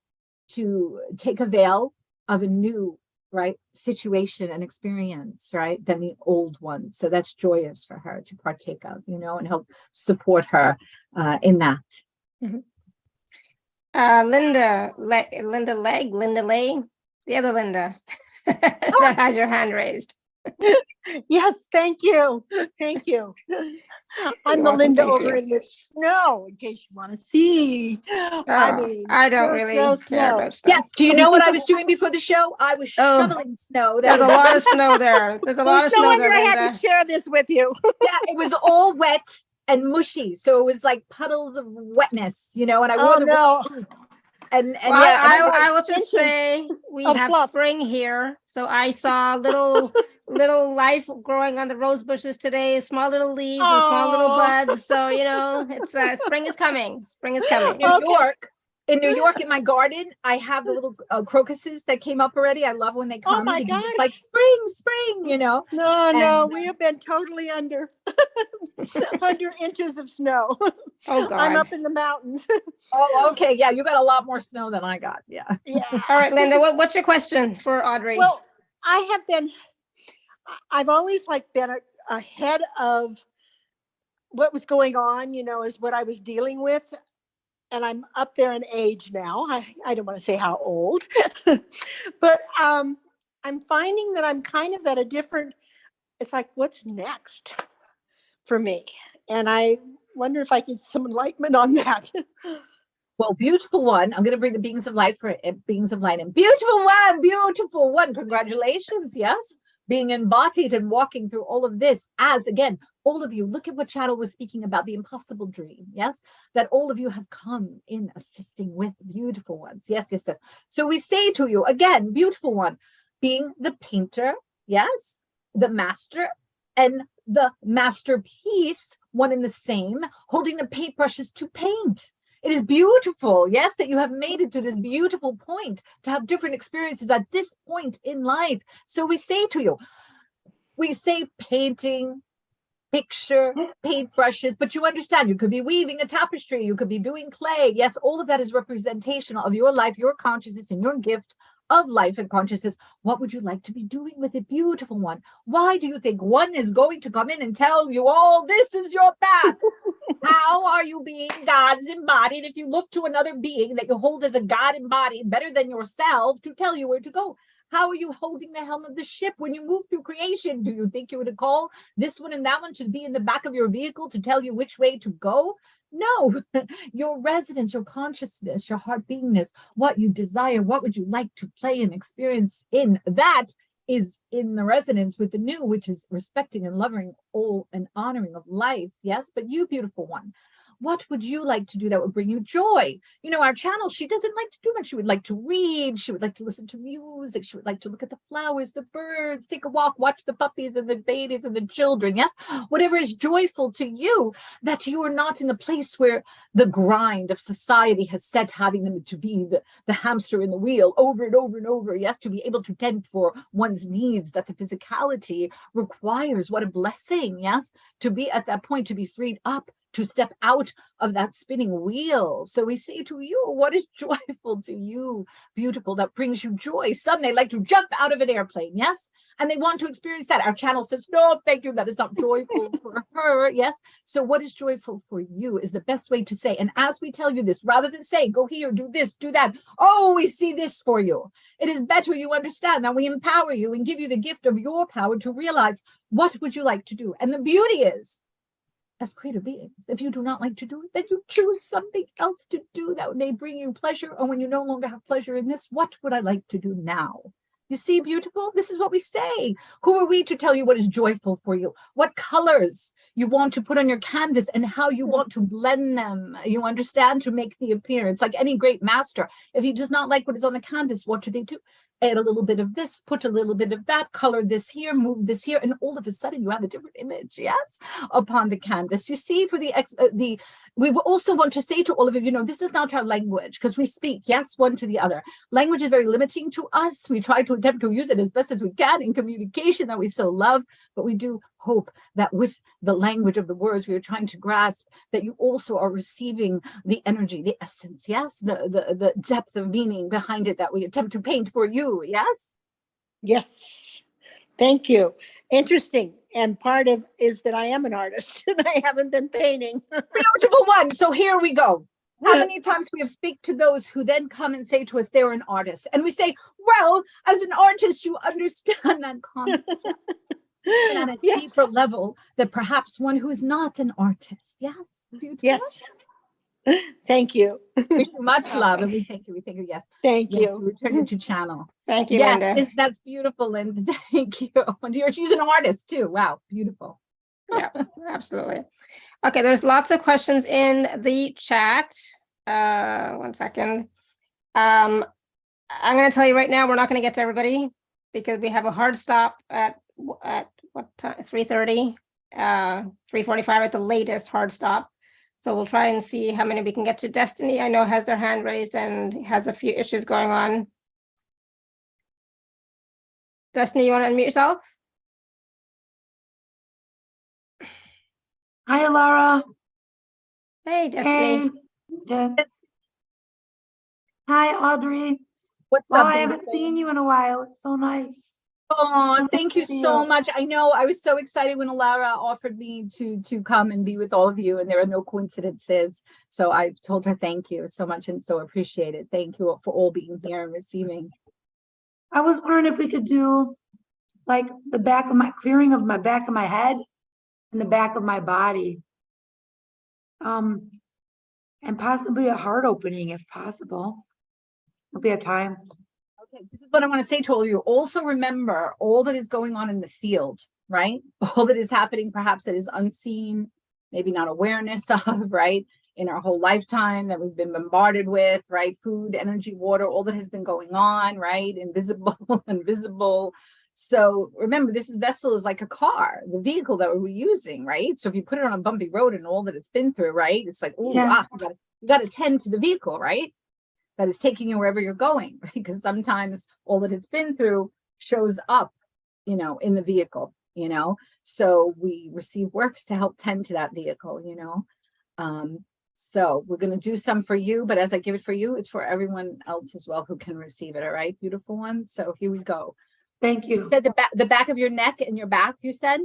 to take a veil of a new, right, situation and experience, right, than the old one. So that's joyous for her to partake of, and help support her in that. Mm-hmm. Linda Lay, the other Linda that has your hand raised. Yes, thank you. Thank you. I'm the welcome, Linda thank over you. in the snow, in case you want to see. I Oh, mean, I don't snow, really snow, care snow. about snow. Yes. Do you know what I was doing before the show? I was Oh, shoveling snow. there's a lot of snow there. There's a lot of No snow wonder there, I had to Linda. share this with you. Yeah, it was all wet and mushy. So it was like puddles of wetness, you know, and I wore Oh the no. and Well, yeah, and I will just inches say we of have fluff. spring here. So I saw little life growing on the rose bushes today, small little leaves and small little Aw. buds. So, you know, it's spring is coming. Spring is coming. New Okay. York. In New York, in my garden, I have the little crocuses that came up already. I love when they Oh come my because it's gosh. like spring, you know. No, And we have been totally under 100 inches of snow. Oh I'm God. up in the mountains. oh, okay, yeah, you got a lot more snow than I got. Yeah. Yeah. All right, Linda, what's your question for Audrey? Well, I've always like been ahead of what was going on, is what I was dealing with. And I'm up there in age now. I don't want to say how old, but I'm finding that I'm kind of at a different, it's like, what's next for me? And I wonder if I get some enlightenment on that. Well, beautiful one. I'm going to bring the beings of light for beings of light. And beautiful one. Congratulations. Yes. Being embodied and walking through all of this as, again, all of you, look at what Channel was speaking about, the impossible dream. Yes. That all of you have come in assisting with beautiful ones. Yes. So we say to you, again, beautiful one, being the painter. Yes. The master and the masterpiece, one and the same, holding the paintbrushes to paint. It is beautiful, yes, that you have made it to this beautiful point to have different experiences at this point in life. So we say to you, we say painting, picture, paintbrushes, but you understand you could be weaving a tapestry, you could be doing clay. Yes, all of that is representation of your life, your consciousness, and your gift of life and consciousness. What would you like to be doing with it, beautiful one? Why do you think one is going to come in and tell you, oh, this is your path? How are you being God's embodied if you look to another being that you hold as a God embodied better than yourself to tell you where to go? How are you holding the helm of the ship when you move through creation? Do you think you would call this one and that one to be in the back of your vehicle to tell you which way to go? No, your residence, your consciousness, your heart beingness, what you desire, what would you like to play and experience in, that is in the resonance with the new, which is respecting and loving all and honoring of life. Yes, but you, beautiful one, what would you like to do that would bring you joy? You know, our Channel, she doesn't like to do much. She would like to read. She would like to listen to music. She would like to look at the flowers, the birds, take a walk, watch the puppies and the babies and the children. Yes, whatever is joyful to you, that you are not in a place where the grind of society has set having them to be the hamster in the wheel over and over and over. Yes, to be able to tend for one's needs, that the physicality requires. What a blessing. Yes, to be at that point, to be freed up, to step out of that spinning wheel. So we say to you, what is joyful to you, beautiful, that brings you joy? Some, they like to jump out of an airplane, yes? And they want to experience that. Our Channel says, no, thank you, that is not joyful for her, yes? So what is joyful for you is the best way to say. And as we tell you this, rather than say, go here, do this, do that, oh, we see this for you. It is better you understand that we empower you and give you the gift of your power to realize, what would you like to do? And the beauty is, as creative beings, if you do not like to do it, then you choose something else to do that may bring you pleasure. Or when you no longer have pleasure in this, what would I like to do now? You see, beautiful, this is what we say. Who are we to tell you what is joyful for you? What colors you want to put on your canvas and how you want to blend them, you understand, to make the appearance. Like any great master, if he does not like what is on the canvas, what do? Add a little bit of this, put a little bit of that, color this here, move this here, and all of a sudden you have a different image, yes, upon the canvas. You see, for we also want to say to all of you, you know, this is not our language, because we speak, yes, one to the other. Language is very limiting to us. We try to attempt to use it as best as we can in communication that we so love, but we do hope that with the language of the words we are trying to grasp, that you also are receiving the energy, the essence, yes, the depth of meaning behind it that we attempt to paint for you, yes? Yes. Thank you. Interesting. And part of is that I am an artist and I haven't been painting. Beautiful one. So here we go. How many times we have speak to those who then come and say to us, they're an artist. And we say, well, as an artist, you understand that concept. And at a Yes. deeper level that perhaps one who is not an artist. Yes. Beautiful. Yes. Thank you. Wish you much love, Awesome. and we thank you. We thank you. Yes. Thank Yes, you. we return it to channel. Thank you, Yes, Linda. that's beautiful, Linda. Thank you. And she's an artist too. Wow, beautiful. Yeah, absolutely. Okay, there's lots of questions in the chat. 1 second. I'm going to tell you right now, we're not going to get to everybody because we have a hard stop at what time? 3:30, 3:45 at the latest hard stop. So we'll try and see how many we can get to. Destiny, I know, has their hand raised and has a few issues going on. Destiny, you want to unmute yourself? Hi, Laura. Hey, Destiny. Hey. Hi, Audrey. What's Well, up? I haven't seen you in a while. It's so nice. Oh, thank you See so you. much. I know I was so excited when Laura offered me to come and be with all of you, and there are no coincidences. So I told her thank you so much and so appreciate it. Thank you for all being here and receiving. I was wondering if we could do like the back of my clearing of my back of my head and the back of my body. And possibly a heart opening if possible. If we have time. Okay, this is what I want to say to all of you. Also remember all that is going on in the field, right? All that is happening, perhaps that is unseen, maybe not awareness of, right? In our whole lifetime that we've been bombarded with, right? Food, energy, water, all that has been going on, right? Invisible, invisible. So remember, this vessel is like a car, the vehicle that we're using, right? So if you put it on a bumpy road and all that it's been through, right? It's like, oh, Yeah. you got to tend to the vehicle, right? That is taking you wherever you're going, right? Because sometimes all that it's been through shows up, in the vehicle, So we receive works to help tend to that vehicle, So we're going to do some for you, but as I give it for you, it's for everyone else as well who can receive it. All right, beautiful one. So here we go. Thank you. You said the back of your neck and your back, you said?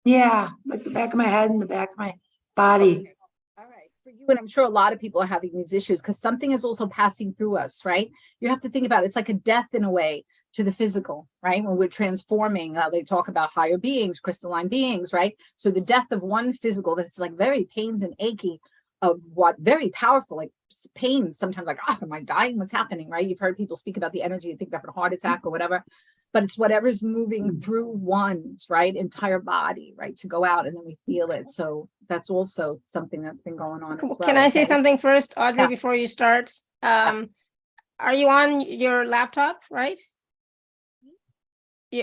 Yeah, like the back of my head and the back of my body. Okay. All right. For you, and I'm sure a lot of people are having these issues because something is also passing through us, right? You have to think about it. It's like a death in a way to the physical, right? When we're transforming, they talk about higher beings, crystalline beings, right? So the death of one physical that's like very pains and achy of what very powerful, like pain sometimes, like, oh, am I dying? What's happening, right? You've heard people speak about the energy and think about a heart attack or whatever, but it's whatever's moving through one's, right, entire body, right, to go out, and then we feel it. So that's also something that's been going on as well. Can I say something first, Audrey, Yeah. before you start? Are you on your laptop, right?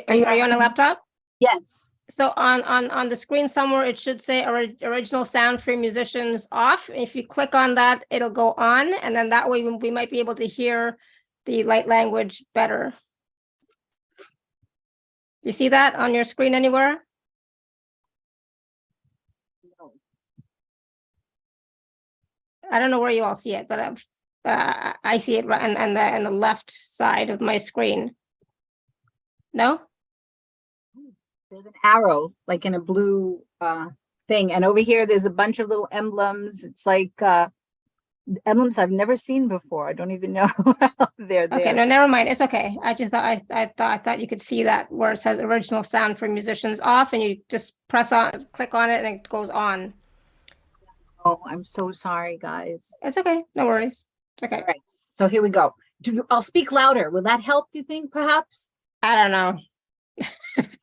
Are you on a laptop? Yes. So on the screen somewhere, it should say original sound for musicians off. If you click on that, it'll go on. And then that way we might be able to hear the light language better. You see that on your screen anywhere? No. I don't know where you all see it, but I see it right on the left side of my screen. No? There's an arrow, like in a blue thing. And over here, there's a bunch of little emblems. It's like emblems I've never seen before. I don't even know they're there. Okay, no, never mind. It's okay. I just thought I thought you could see that where it says original sound for musicians off, and you just click on it, and it goes on. Oh, I'm so sorry, guys. It's okay. No worries. It's okay. All right. So here we go. I'll speak louder. Will that help, do you think, perhaps? I don't know.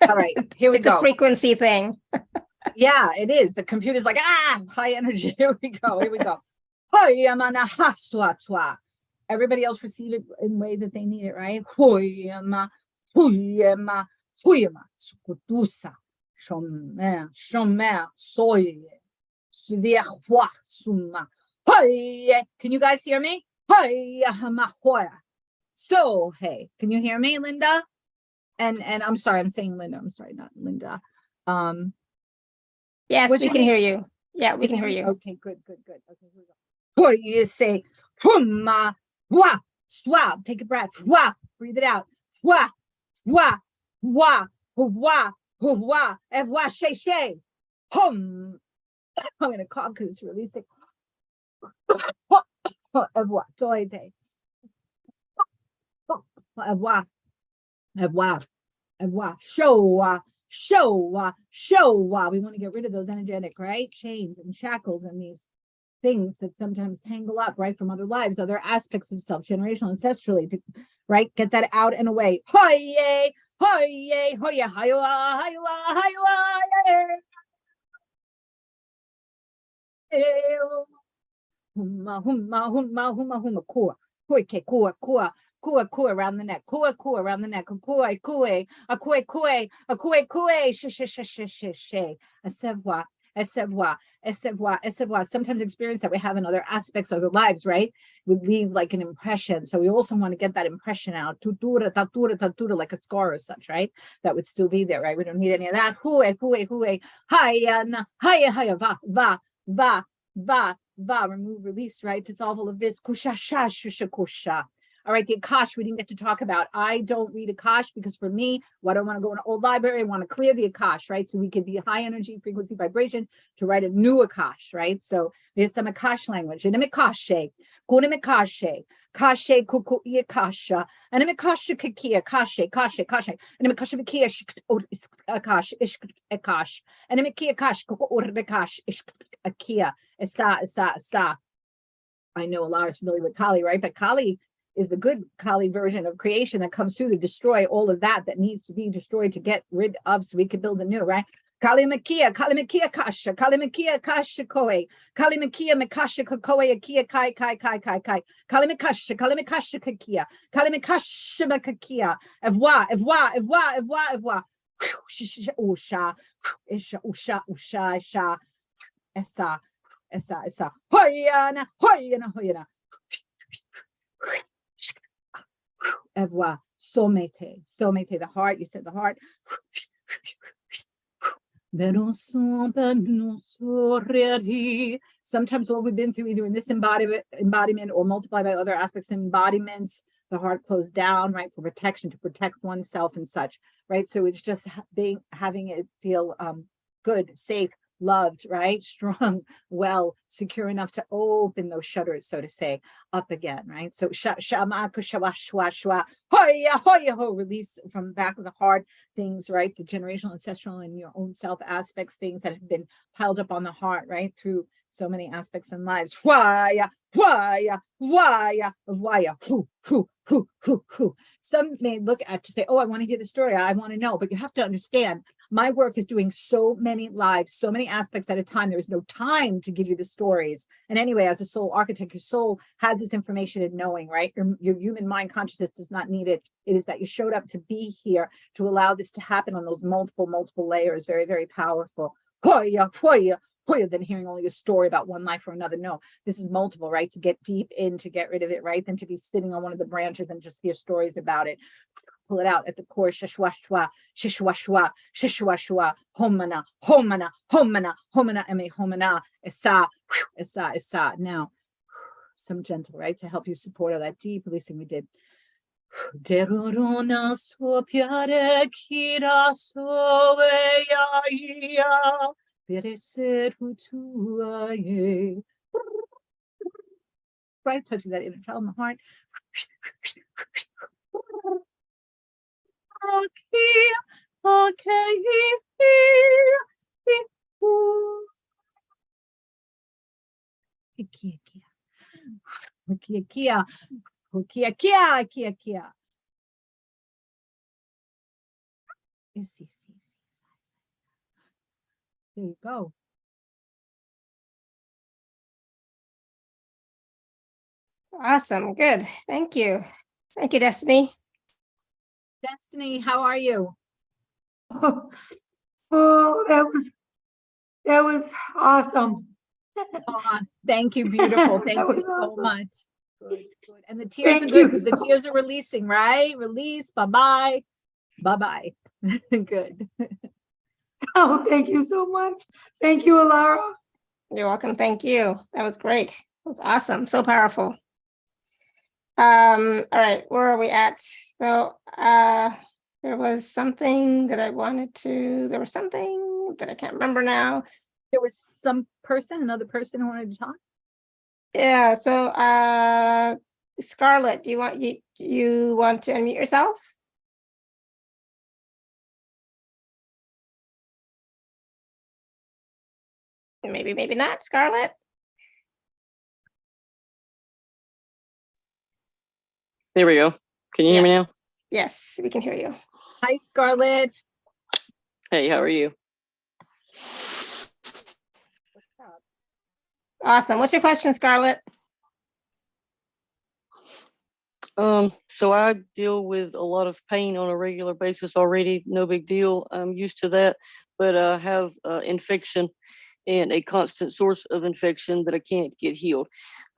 All right, here we It's go. a frequency thing. Yeah, it is. The computer's like, high energy. Here we go. Here we go. Everybody else receive it in the way that they need it, right? Can you guys hear me? So, hey, can you hear me, Linda? And I'm sorry, I'm saying Linda. I'm sorry, not Linda. Yes, What's we your can name? hear you. Yeah, we can hear you. Okay, good. Okay, here we go. You say, swab, take a breath. Breathe it out. I'm going to cough because it's really sick. Show showa, showa. We want to get rid of those energetic, right? Chains and shackles and these things that sometimes tangle up, right, from other lives, other aspects of self, generational, ancestrally, to, right, get that out and away. Hoye, hoye, hoye, haywa, haywa, haywa, humma, humma, humma, humma, humma, kua, kua, kua, kua. Kua kua around the neck, kua kua around the neck, kua kua, a kua kua, a kua kua, she she she she she she, a savoir, a savoir, a savoir, a savoir. Sometimes experience that we have in other aspects of our lives, right, would leave like an impression. So we also want to get that impression out, tutura, tatura, tatura, like a scar or such, right? That would still be there, right? We don't need any of that. Hue, hue, hue, hiya, na, hiya, hiya, va, va, va, va, va. Remove, release, right? Dissolve all of this. Kusha, sha, shusha, kusha. All right, the Akash we didn't get to talk about. I don't read Akash because for me, what I want to go in an old library, I want to clear the Akash, right? So we could be high energy, frequency, vibration to write a new Akash, right? So there's some Akash language. And Akashe, Kunimikashe, Kashe, Kuku, Akasha, and Amikasha Kakia, Kashe, Kashe, Kashe, and Amikasha Kakia, Akash, Akash, and Amikia Kash, Kuku, Urbekash, Akia, Esa. I know a lot is familiar with Kali, right? But Kali is the good Kali version of creation that comes through to destroy all of that needs to be destroyed to get rid of so we can build a new, right? Kali Makia Kasha, Kali Makia Kasha Koe, Kali Makia Makasha Koe, Akia Kai, Kali Makasha Kakia, Kali Makasha Makakia, Evwa, Usha, Usha, Esa, Hoyana, Evwa, somete, the heart, you said the heart. Sometimes what we've been through, either in this embodiment or multiplied by other aspects of embodiments, the heart closed down, right, for protection, to protect oneself and such, right? So it's just having it feel good, safe, loved, right, strong, well, secure enough to open those shutters, so to say, up again, right? So release from the back of the heart things, right, the generational, ancestral, and your own self aspects, things that have been piled up on the heart, right, through so many aspects in lives. Some may look at to say, oh, I want to hear the story, I want to know, but you have to understand, my work is doing so many lives, so many aspects at a time. There's no time to give you the stories. And anyway, as a soul architect, your soul has this information and knowing, right? Your human mind consciousness does not need it. It is that you showed up to be here to allow this to happen on those multiple layers. Very, very powerful. Than hearing only a story about one life or another. No, this is multiple, right? To get deep in, to get rid of it, right? Than to be sitting on one of the branches and just hear stories about it. Pull it out at the core. Shishwashwa, homana, eme homana, esa. Now, some gentle, right? To help you support all that deep releasing we did. Deruruna so pyare kira so veya right, touching that inner child in the heart. There you go. Awesome. Good. Thank you. Thank you, Destiny. Destiny, how are you? Oh, that was awesome. Oh, thank you, beautiful. Thank you so much. Good. And the tears are good because the tears are releasing, right? Release. Bye-bye. Bye-bye. Good. Oh, thank you so much. Thank you, Alara. You're welcome. Thank you. That was great. That was awesome. So powerful. All right, where are we at? So there was something that I wanted to, there was something that I can't remember now. There was another person who wanted to talk. Yeah, so Scarlett, do you want to unmute yourself? Maybe, maybe not. Scarlett? There we go. Can you hear me now? Yes, we can hear you. Hi, Scarlett. Hey, how are you? Awesome. What's your question, Scarlett? So I deal with a lot of pain on a regular basis already. No big deal. I'm used to that, but I have infection and a constant source of infection that I can't get healed.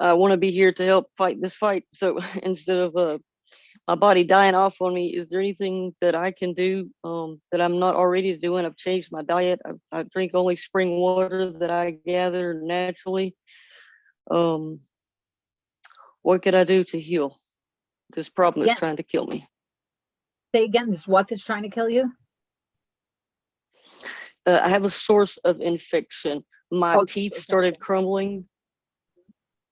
I want to be here to help fight this fight. So instead of my body dying off on me, is there anything that I can do that I'm not already doing? I've changed my diet. I drink only spring water that I gather naturally. What could I do to heal this problem that's trying to kill me? Say again, this what that's trying to kill you? I have a source of infection. My teeth started crumbling,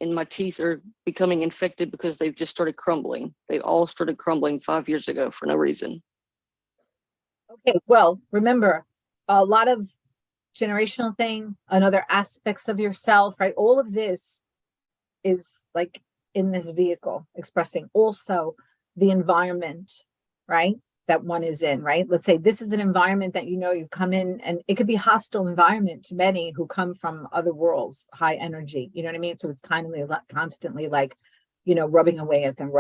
and my teeth are becoming infected because they've just started crumbling. They all started crumbling 5 years ago for no reason. Okay, well, remember, a lot of generational thing and other aspects of yourself, right? All of this is like in this vehicle expressing also the environment, right? That one is in, right? Let's say this is an environment that, you know, you come in, and it could be hostile environment to many who come from other worlds, high energy, you know what I mean? So it's kind of constantly like, you know, rubbing away at them,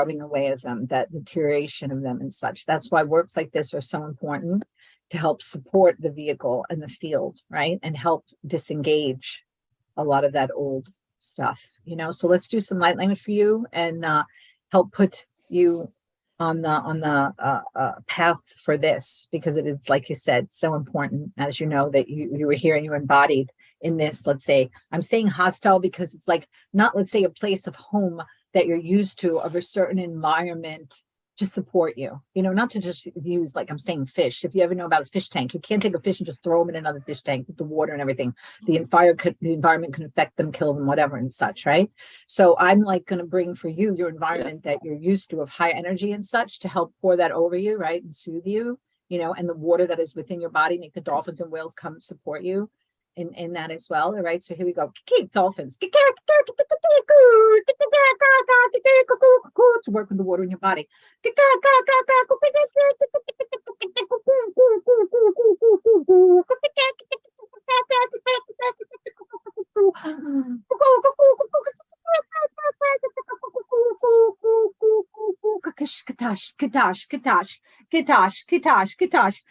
that deterioration of them and such. That's why works like this are so important, to help support the vehicle and the field, right? And help disengage a lot of that old stuff, you know? So let's do some light language for you and help put you on the path for this, because it is, like you said, so important, as you know, that you were here and you embodied in this. Let's say, I'm saying hostile because it's like not, let's say, a place of home that you're used to, of a certain environment to support you, you know, not to just use, like I'm saying, fish. If you ever know about a fish tank, you can't take a fish and just throw them in another fish tank with the water and everything. The environment can affect them, kill them, whatever and such, right? So I'm like going to bring for you your environment that you're used to, of high energy and such, to help pour that over you, right? And soothe you, you know, and the water that is within your body, make the dolphins and whales come support you in that as well. All right, so here we go. Dolphins to work with the water in your body. Katash, katash, katash, katash, katash, katash.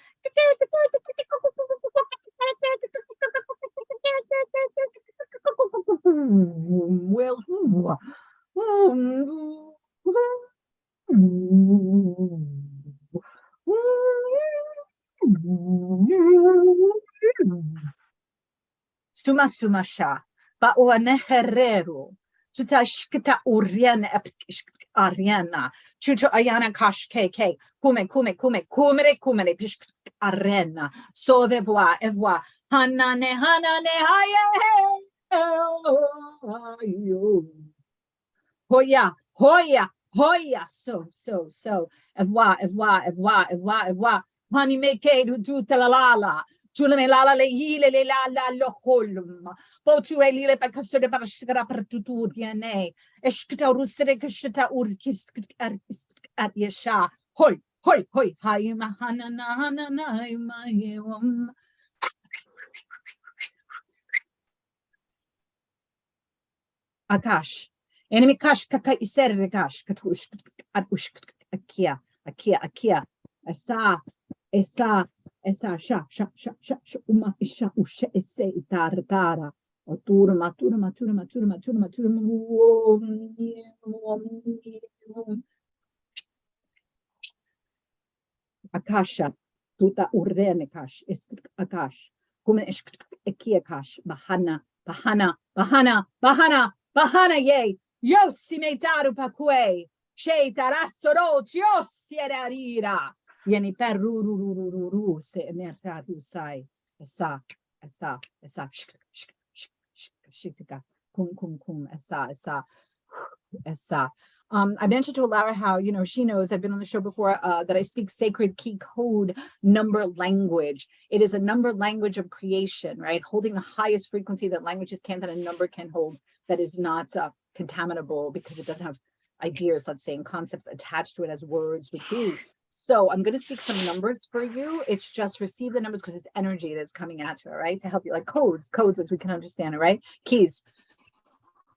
Well, suma sha ba o herrero tuta shkita uriana ariana chuta ayana kash kk kume pish arena so de voir evoir hanane haye hoya so evoir honey make do talalala Chulame la le ile le la lo colum. Botu elile because de barashara per tuturiane. Eshkita rusere kshita urkis at yesha. Hoi. Hi mahana na mayum. Akash. Enemy kash kaka iser gash katush at ush akia. Esa sha uma isha usha ese itara matura akasha tuta urdene kash es akash come es ekia kash bahana ye yo si me taru pakue she tarassoro tio sierarira Yeni perru se mertatu sai esa shiktika kum esa I mentioned to Alara how, you know, she knows I've been on the show before, that I speak sacred key code number language. It is a number language of creation, right? Holding the highest frequency that languages can, that a number can hold, that is not contaminable because it doesn't have ideas, let's say, and concepts attached to it as words would be. So I'm going to speak some numbers for you. It's just receive the numbers because it's energy that's coming at you, right? To help you, like codes as we can understand it, right? Keys.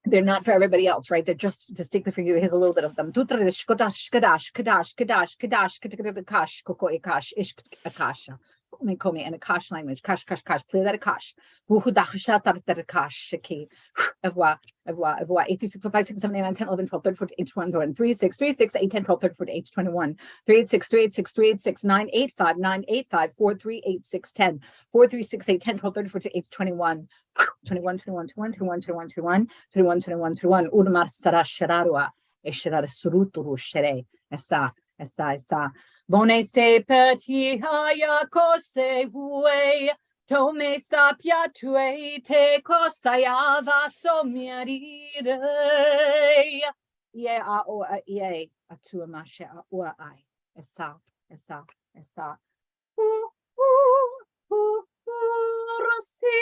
They're not for everybody else, right? They're just distinctly for you. Here's a little bit of them. And Akash language. Kash. Clear that Akash. Evoir. 8, 3, 6, 4, 5, 6, 7, 8, 9, 10, 11, 12, 13, 14, 18, 20, 3, 6, 3, 6, 8, 10, 12, 13, 14, 18, 21, 3, 8, 6, 3, 8, 6, 3, 8, 6, 9, 8, 5, 9, 8, 5, 4, 3, 8, 6, 10, 4, 3, 6, 8, 10, 12, 13, 14, 18, 21, 21, 21, 21, 21, 21, 21, 21, 21, Urmar Sara Shararua, Eshara Suruturu Shere, Esa. Bone se peti haya kose hue, tome sapia tue te kosaya vaso miarire. Ye a o a ye a tua mashe a ua ai. Esa. Rasi.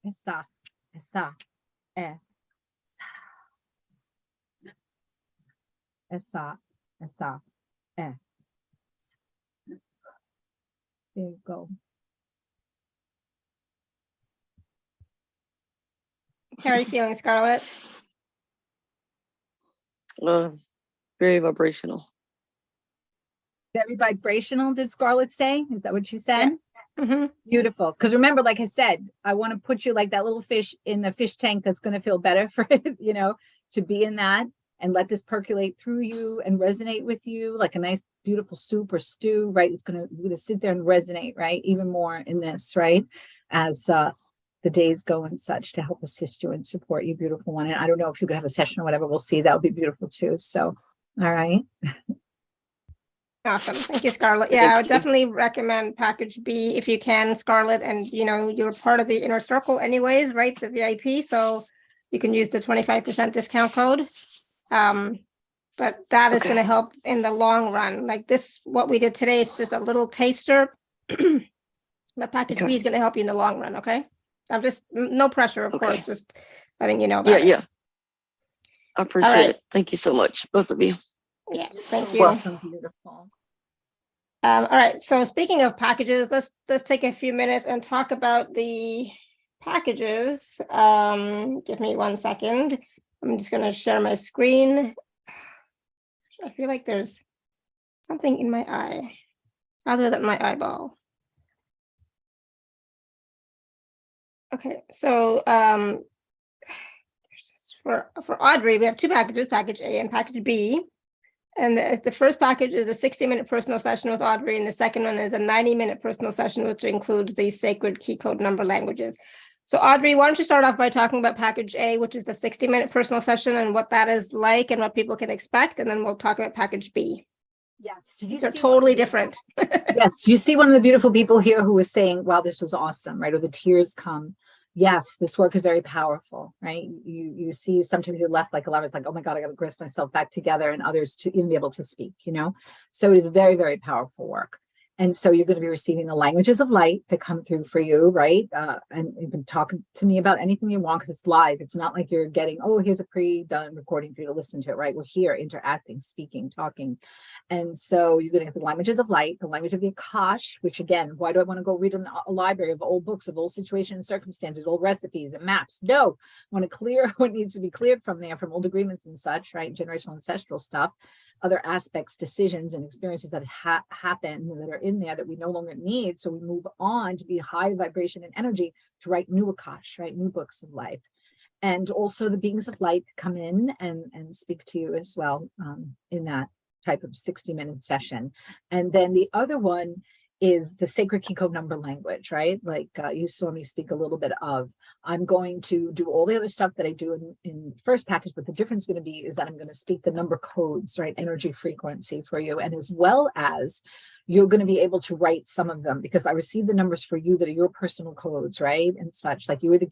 Esa, there you go. How are you feeling, Scarlett? Very vibrational. Very vibrational, did Scarlett say? Is that what she said? Yeah. Mm-hmm. Beautiful. Because remember, like I said, I want to put you like that little fish in the fish tank that's going to feel better for it, you know, to be in that and let this percolate through you and resonate with you like a nice, beautiful soup or stew, right? It's going to sit there and resonate, right? Even more in this, right? As the days go and such to help assist you and support you, beautiful one. And I don't know if you could have a session or whatever. We'll see. That would be beautiful too. So, all right. Awesome. Thank you, Scarlett. Yeah, I would definitely recommend package B if you can, Scarlett. And, you know, you're part of the inner circle anyways, right? The VIP. So you can use the 25% discount code. But that is going to help in the long run. Like this, what we did today is just a little taster. But package B is going to help you in the long run. Okay. I'm just, no pressure, of course, just letting you know about it. Yeah. I appreciate it. Thank you so much, both of you. Yeah, thank you. Welcome, beautiful. All right. So speaking of packages, let's take a few minutes and talk about the packages. Give me 1 second. I'm just going to share my screen. I feel like there's something in my eye other than my eyeball. Okay, so for Audrey, we have two packages, package A and package B. And the first package is a 60-minute personal session with Audrey, and the second one is a 90-minute personal session, which includes the sacred key code number languages. So Audrey, why don't you start off by talking about package A, which is the 60-minute personal session and what that is like and what people can expect, and then we'll talk about package B. Yes. They're totally different. Yes. You see one of the beautiful people here who was saying, wow, this was awesome, right? Or the tears come. Yes, this work is very powerful, right? You see sometimes you're left like a lot of it's like, oh my God, I got to grist myself back together, and others to even be able to speak, you know? So it is very, very powerful work. And so you're going to be receiving the languages of light that come through for you, right? And you can talk to me about anything you want because it's live. It's not like you're getting, oh, here's a pre-done recording for you to listen to it, right? We're here interacting, speaking, talking. And so you're going to get the languages of light, the language of the Akash, which again, why do I want to go read a library of old books, of old situations and circumstances, old recipes and maps? No, I want to clear what needs to be cleared from there, from old agreements and such, right? Generational ancestral stuff, other aspects, decisions and experiences that happen that are in there that we no longer need. So we move on to be high vibration and energy to write new Akash, right? New books of life. And also the beings of light come in and speak to you as well in that type of 60-minute session. And then the other one is the sacred key code number language, right? Like you saw me speak a little bit of. I'm going to do all the other stuff that I do in first package, but the difference is going to be is that I'm going to speak the number codes, right? Energy frequency for you, and as well as you're going to be able to write some of them, because I received the numbers for you that are your personal codes, right? And such, like you are the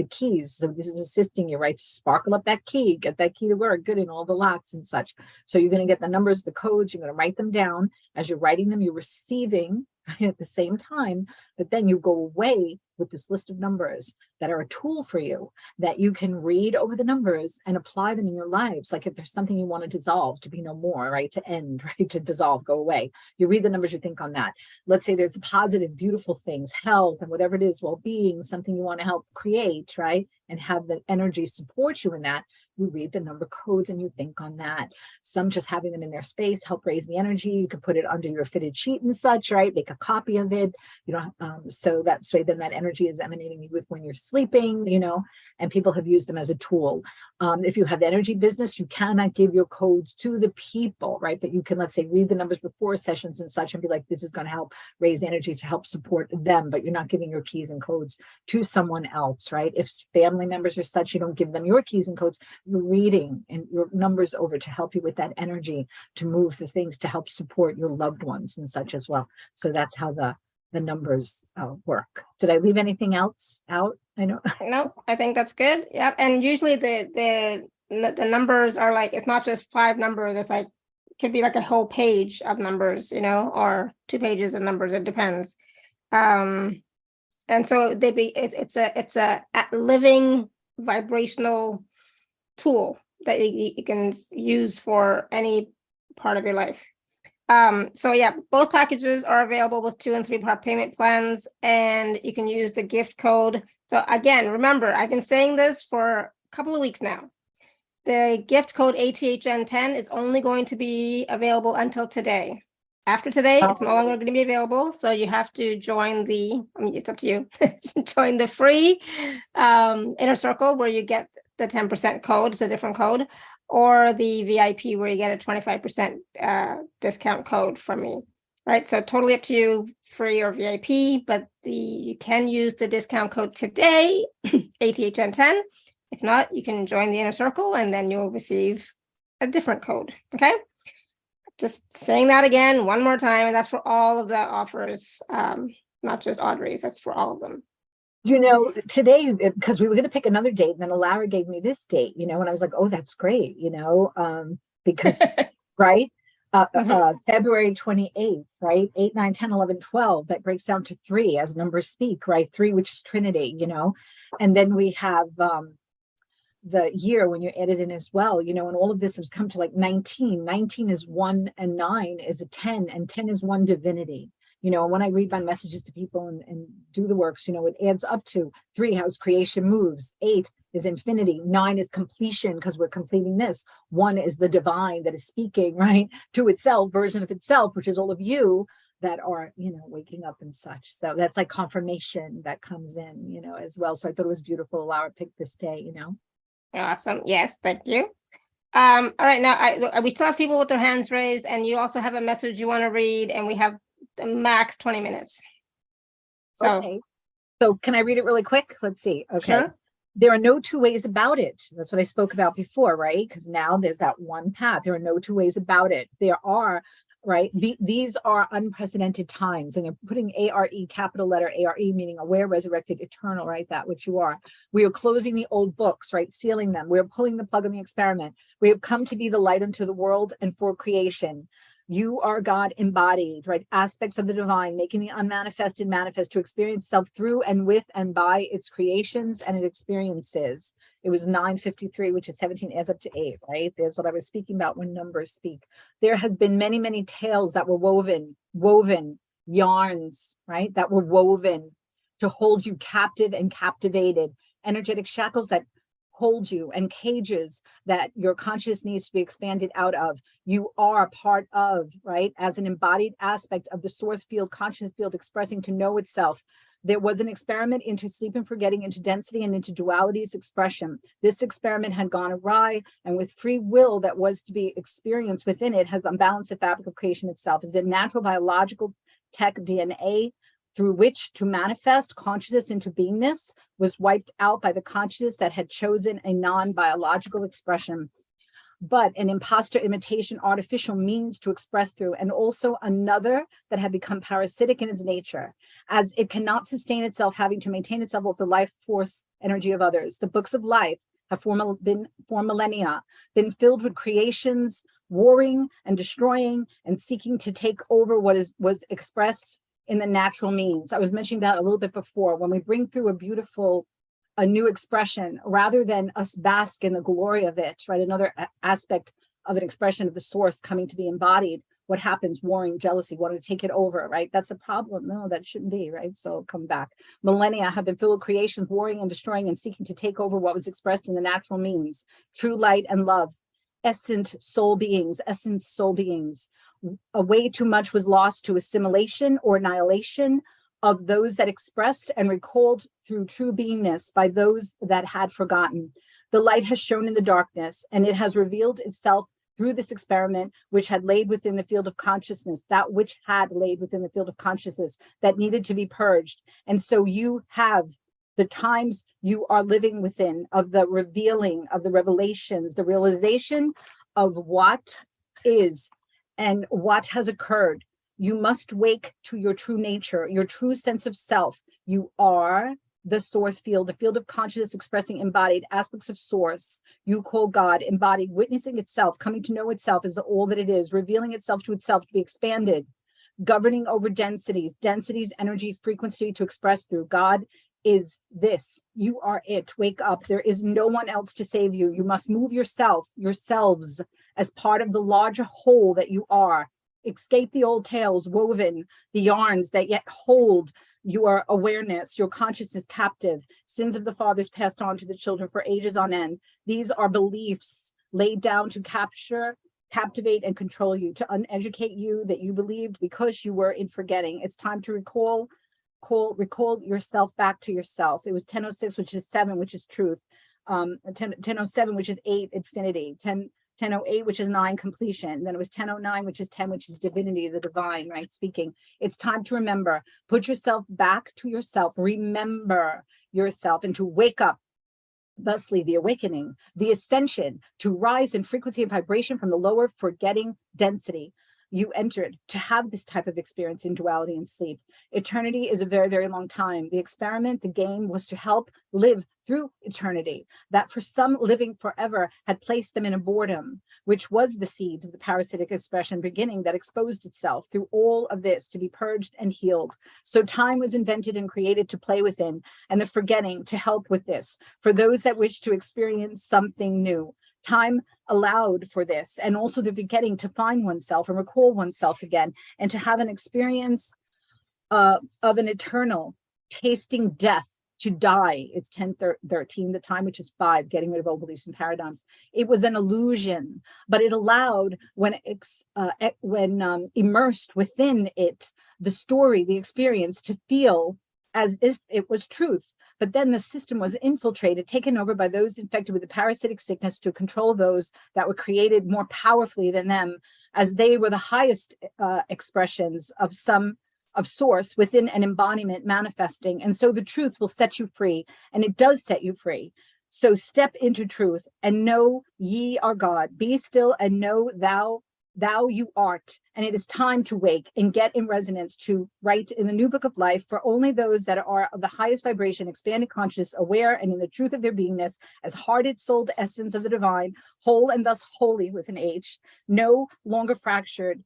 keys. So this is assisting you, right? To sparkle up that key, get that key to work good in all the locks and such. So you're going to get the numbers, the codes, you're going to write them down. As you're writing them, you're receiving at the same time, but then you go away with this list of numbers that are a tool for you, that you can read over the numbers and apply them in your lives. Like if there's something you want to dissolve, to be no more, right? To end, right? To dissolve, go away. You read the numbers, you think on that. Let's say there's positive, beautiful things, health and whatever it is, well-being, something you want to help create, right? And have the energy support you in that. You read the number codes and you think on that. Some just having them in their space help raise the energy. You could put it under your fitted sheet and such, right? Make a copy of it, you know, so that's way then that energy is emanating with when you're sleeping, you know, and people have used them as a tool. If you have the energy business, you cannot give your codes to the people, right? But you can, let's say, read the numbers before sessions and such and be like, this is going to help raise the energy to help support them, but you're not giving your keys and codes to someone else, right? If family members are such, you don't give them your keys and codes. You're reading and your numbers over to help you with that energy to move the things to help support your loved ones and such as well. So that's how the numbers work. Did I leave anything else out? I know. No, I think that's good. Yep. And usually the numbers are like, it's not just 5 numbers. It's like, it could be like a whole page of numbers, you know, or 2 pages of numbers. It depends. And so it's a living vibrational tool that you can use for any part of your life. So yeah, both packages are available with 2 and 3 part payment plans, and you can use the gift code. So again, remember, I've been saying this for a couple of weeks now. The gift code ATHN10 is only going to be available until today. After today, it's no longer going to be available. So you have to join it's up to you. Join the free inner circle where you get the 10% code. It's a different code. Or the VIP where you get a 25% discount code from me, right? So totally up to you, free or VIP, but you can use the discount code today, ATHN10. If not, you can join the inner circle and then you'll receive a different code, okay? Just saying that again, one more time, and that's for all of the offers, not just Audrey's, that's for all of them. You know, today, because we were going to pick another date, and then Alara gave me this date, you know, and I was like, oh, that's great, you know, because, right, February 28th, right, 8, 9, 10, 11, 12, that breaks down to 3 as numbers speak, right, 3, which is Trinity, you know, and then we have the year when you add it in as well, you know, and all of this has come to like 19. 19 is 1 and 9 is a 10, and 10 is 1 divinity. You know, when I read my messages to people and do the works, you know, it adds up to 3, how's creation moves. 8 is infinity. 9 is completion, because we're completing this. 1 is the divine that is speaking, right, to itself, version of itself, which is all of you that are, you know, waking up and such. So that's like confirmation that comes in, you know, as well. So I thought it was beautiful. Laura picked this day, you know. Awesome. Yes, thank you. All right, now we still have people with their hands raised, and you also have a message you want to read, and we have max 20 minutes. So, okay. So can I read it really quick? Let's see. Okay. Sure. There are no 2 ways about it. That's what I spoke about before, right? Because now there's that one path. There are no 2 ways about it. There are, right? These are unprecedented times, and they're putting ARE, capital letter ARE, meaning aware, resurrected, eternal, right? That which you are. We are closing the old books, right? Sealing them. We're pulling the plug on the experiment. We have come to be the light unto the world and for creation. You are God embodied, right? Aspects of the divine, making the unmanifested manifest to experience self through and with and by its creations and its experiences. It was 9:53, which is 17, adds up to 8, right? There's what I was speaking about when numbers speak. There has been many, many tales that were woven, yarns, right? That were woven to hold you captive and captivated, energetic shackles that hold you, and cages that your conscious needs to be expanded out of. You are part of, right, as an embodied aspect of the source field, conscious field, expressing to know itself. There was an experiment into sleep and forgetting, into density and into duality's expression. This experiment had gone awry, and with free will that was to be experienced within it has unbalanced the fabric of creation itself. Is it natural biological tech DNA through which to manifest consciousness into beingness was wiped out by the consciousness that had chosen a non-biological expression. but an imposter, imitation, artificial means to express through, and also another that had become parasitic in its nature, as it cannot sustain itself, having to maintain itself with the life force energy of others. The books of life have for millennia been filled with creations warring and destroying and seeking to take over what was expressed in the natural means. I was mentioning that a little bit before. When we bring through a new expression, rather than us bask in the glory of it, right? Another aspect of an expression of the source coming to be embodied. What happens? Warring, jealousy, wanting to take it over, right? That's a problem. No, that shouldn't be, right? So come back. Millennia have been filled with creations, warring and destroying and seeking to take over what was expressed in the natural means. True light and love, essence soul beings. A way too much was lost to assimilation or annihilation of those that expressed and recalled through true beingness by those that had forgotten. The light has shone in the darkness, and it has revealed itself through this experiment, which had laid within the field of consciousness, that which had laid within the field of consciousness that needed to be purged. And so you have the times you are living within of the revealing of the revelations, the realization of what is and what has occurred. You must wake to your true nature, your true sense of self. You are the source field, the field of consciousness expressing embodied aspects of source. You call God embodied, witnessing itself, coming to know itself as all that it is, revealing itself to itself to be expanded, governing over densities, energy, frequency to express through. God is this. You are it. Wake up. There is no one else to save you. You must move yourselves as part of the larger whole that you are. Escape the old tales woven, the yarns that yet hold your awareness, your consciousness captive. Sins of the fathers passed on to the children for ages on end. These are beliefs laid down to captivate and control you, to uneducate you that you believed because you were in forgetting. It's time to recall yourself back to yourself. It was 10:06, which is 7, which is truth. 10:07, which is 8, infinity. 10:08, which is 9, completion. Then it was 10:09, which is 10, which is divinity, the divine, right? Speaking. It's time to remember. Put yourself back to yourself. Remember yourself and to wake up. Thusly, the awakening, the ascension, to rise in frequency and vibration from the lower forgetting density. You entered to have this type of experience in duality and sleep. Eternity is a very, very long time. The experiment, the game was to help live through eternity, that for some living forever had placed them in a boredom, which was the seeds of the parasitic expression beginning that exposed itself through all of this to be purged and healed. So time was invented and created to play within, and the forgetting to help with this, for those that wish to experience something new. Time allowed for this, and also the beginning to find oneself and recall oneself again, and to have an experience of an eternal tasting death, to die. It's 10:13, the time, which is 5, getting rid of old beliefs and paradigms. It was an illusion, but it allowed, when immersed within it, the story, the experience, to feel as if it was truth. But then the system was infiltrated, taken over by those infected with the parasitic sickness to control those that were created more powerfully than them, as they were the highest expressions of source within an embodiment manifesting. And so the truth will set you free, and it does set you free. So step into truth and know ye are God. Be still and know thou you art. And it is time to wake and get in resonance to write in the new book of life for only those that are of the highest vibration, expanded conscious, aware, and in the truth of their beingness, as hearted, souled essence of the divine, whole and thus holy with an H, no longer fractured,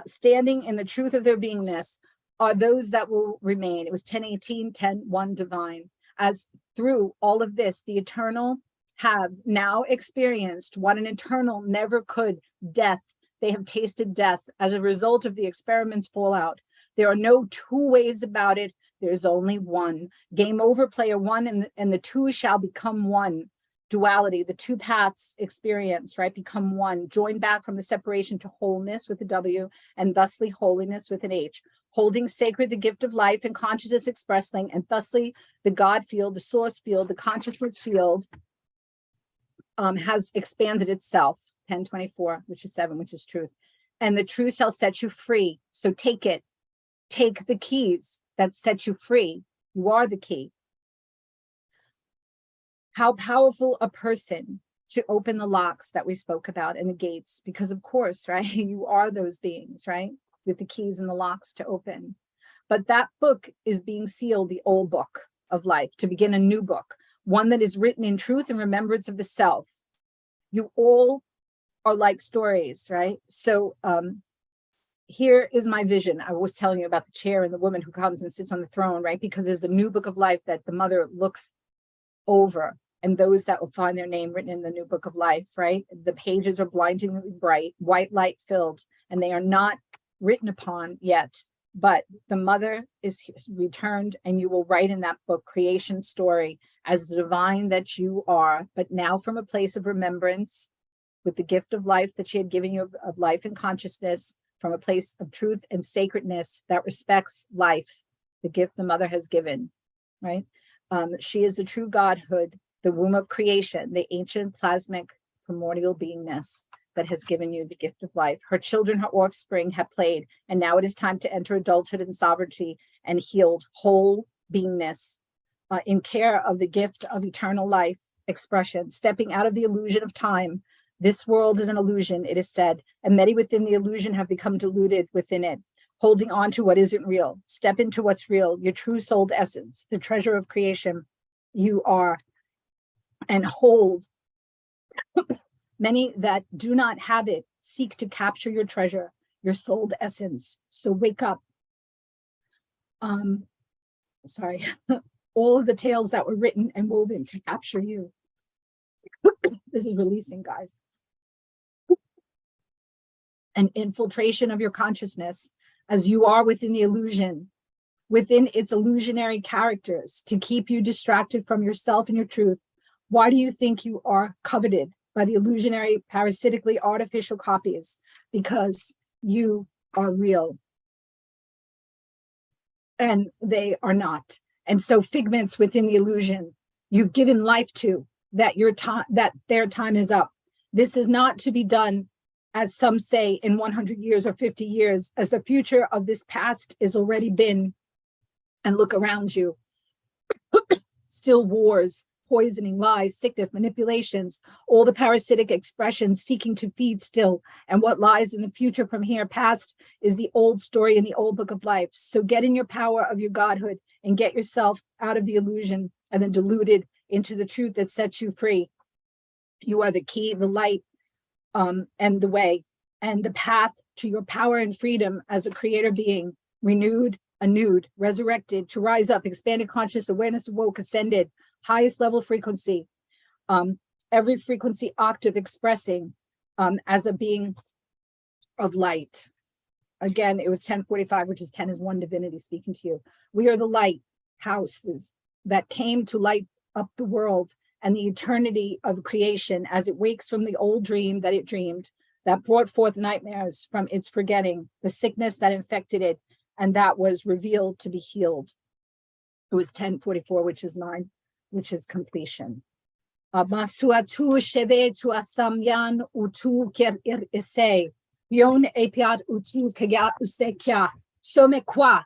standing in the truth of their beingness, are those that will remain. It was 10:18, 10:1 divine. As through all of this, the eternal have now experienced what an eternal never could, death. They have tasted death as a result of the experiment's fallout. There are no two ways about it. There's only one. Game over, player one, and the two shall become one. Duality, the two paths experience, right, become one. Join back from the separation to wholeness with a W, and thusly holiness with an H. Holding sacred the gift of life and consciousness expressing, and thusly the God field, the source field, the consciousness field has expanded itself. 10:24, which is 7, which is truth. And the truth shall set you free. So take it. Take the keys that set you free. You are the key. How powerful a person to open the locks that we spoke about and the gates, because of course, right, you are those beings, right, with the keys and the locks to open. But that book is being sealed, the old book of life, to begin a new book, one that is written in truth and remembrance of the self. You all are like stories, right? So here is my vision. I was telling you about the chair and the woman who comes and sits on the throne, right? Because there's the new book of life that the mother looks over, and those that will find their name written in the new book of life, right? The pages are blindingly bright, white light filled, and they are not written upon yet, but the mother is returned, and you will write in that book creation story as the divine that you are, but now from a place of remembrance with the gift of life that she had given you, of life and consciousness, from a place of truth and sacredness that respects life, the gift the mother has given, right? She is the true godhood, the womb of creation, the ancient plasmic primordial beingness that has given you the gift of life. Her children, her offspring, have played, and now it is time to enter adulthood and sovereignty and healed whole beingness in care of the gift of eternal life expression, stepping out of the illusion of time. This world is an illusion, it is said, and many within the illusion have become deluded within it, holding on to what isn't real. Step into what's real, your true souled essence, the treasure of creation you are, and hold. Many that do not have it seek to capture your treasure, your souled essence. So wake up. Sorry, all of the tales that were written and woven to capture you. This is releasing, guys. An infiltration of your consciousness as you are within the illusion, within its illusionary characters, to keep you distracted from yourself and your truth. Why do you think you are coveted by the illusionary, parasitically artificial copies? Because you are real and they are not. And so figments within the illusion you've given life to, that your time, that their time is up. This is not to be done, as some say, in 100 years or 50 years, as the future of this past is already been. And look around you. Still wars, poisoning, lies, sickness, manipulations, all the parasitic expressions seeking to feed still. And what lies in the future from here past is the old story in the old book of life. So get in your power of your godhood and get yourself out of the illusion and then deluded into the truth that sets you free. You are the key, the light, and the way, and the path to your power and freedom as a creator being, renewed, renewed, resurrected, to rise up, expanded conscious awareness, awoke, ascended, highest level frequency, every frequency octave expressing as a being of light. Again, it was 1045, which is 10 is one divinity speaking to you. We are the light houses that came to light up the world and the eternity of creation as it wakes from the old dream that it dreamed, that brought forth nightmares from its forgetting, the sickness that infected it, and that was revealed to be healed. It was 1044, which is 9, which is completion. Masuatu sheve tu asamyan utu ker ise yon epiat utu kaya usekya somekwa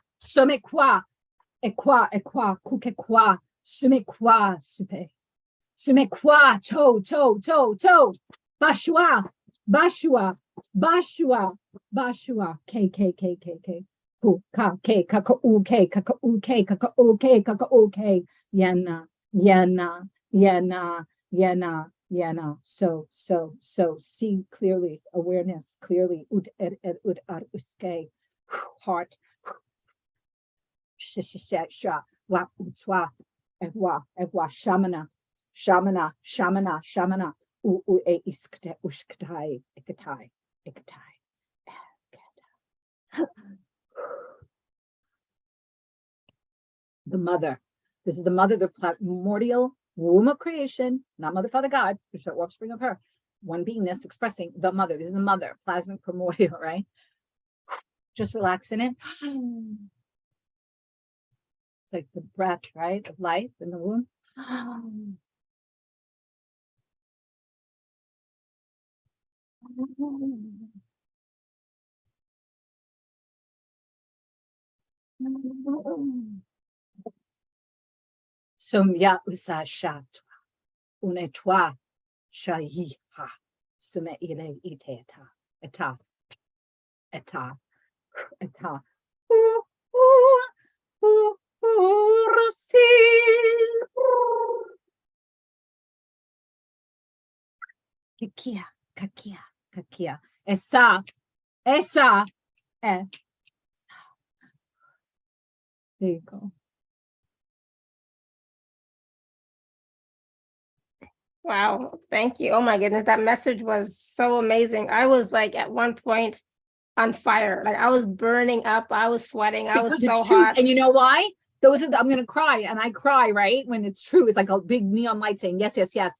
ekwa kukekwa sumekwa supe sumekwa to bashua k ku ka ke kaka uke yana so see clearly, awareness clearly, uske heart sha wa utwa evwa shamana u e iskte ushktai ekatai. The mother. This is the mother, the primordial womb of creation, not mother, father, God, which is the offspring of her. One beingness expressing the mother. This is the mother, plasmic primordial, right? Just relax in it. It's like the breath, right, of life in the womb. Somya usa shatwa, unetwa, Shayi ha. Sume ile ite eta. Eta. Eta. Eta. Ooh, ooh, ooh, ooh, Rasi. Kakia, kakia, kakia. Esa, esa, eh. There you go. Wow, thank you. Oh my goodness, that message was so amazing. I was like at one point on fire. Like I was burning up, I was sweating, I was Because it's so true. hot. And you know why? Those are I'm gonna cry, and I cry, right? When it's true. It's like a big neon light saying, yes, yes, yes.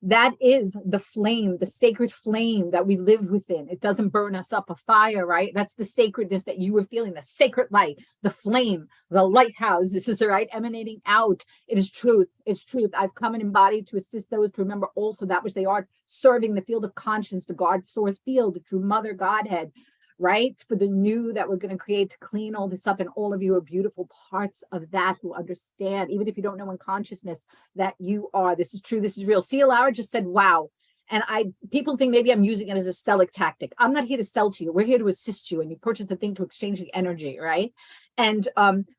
That is the flame, the sacred flame that we live within. It doesn't burn us up, a fire, right? That's the sacredness that you were feeling, the sacred light, the flame, the lighthouse. This is right, emanating out. It is truth. It's truth. I've come and embodied to assist those to remember also that which they are, serving the field of conscience, the God source field, the true mother Godhead, right? For the new that we're going to create to clean all this up. And all of you are beautiful parts of that who understand, even if you don't know in consciousness, that you are. This is true. This is real. See, Lara just said, wow. And people think maybe I'm using it as a selling tactic. I'm not here to sell to you. We're here to assist you. And you purchase the thing to exchange the energy, right? And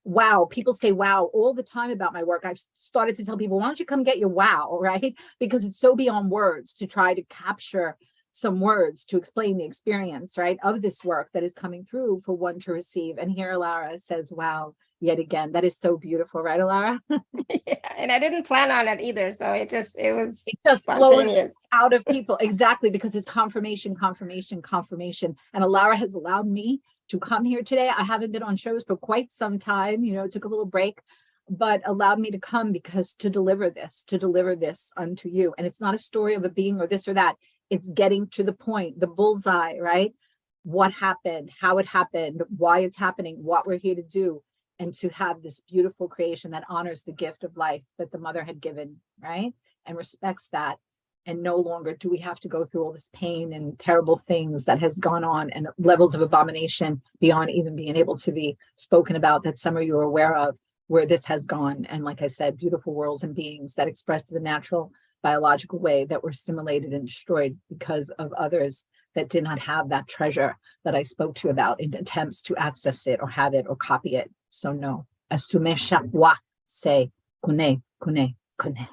wow, people say wow all the time about my work. I've started to tell people, why don't you come get your wow, right? Because it's so beyond words to try to capture some words to explain the experience, right, of this work that is coming through for one to receive. And here Alara says, wow, yet again. That is so beautiful, right, Alara? Yeah, and I didn't plan on it either. So it was It just flows spontaneous. out of people. Exactly, because it's confirmation, confirmation, confirmation. And Alara has allowed me to come here today. I haven't been on shows for quite some time, took a little break, but allowed me to come because to deliver this unto you. And it's not a story of a being or this or that. It's getting to the point, the bullseye, right? What happened, how it happened, why it's happening, what we're here to do, and to have this beautiful creation that honors the gift of life that the mother had given, right? And respects that. And no longer do we have to go through all this pain and terrible things that has gone on and levels of abomination beyond even being able to be spoken about that some of you are aware of, where this has gone. And like I said, beautiful worlds and beings that express the natural biological way that were assimilated and destroyed because of others that did not have that treasure that I spoke to you about in attempts to access it or have it or copy it. So no. Asume shakwa say kune, kune, kune.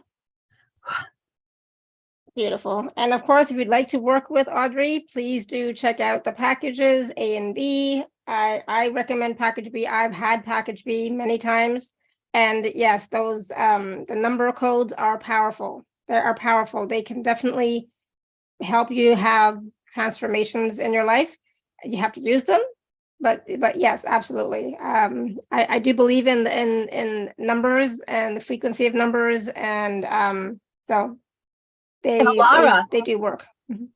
Beautiful. And of course, if you'd like to work with Audrey, please do check out the packages A and B. I recommend package B. I've had package B many times. And yes, those the number codes are powerful. They are powerful. They can definitely help you have transformations in your life. You have to use them, but yes, absolutely. I do believe in numbers and the frequency of numbers, and so they do work.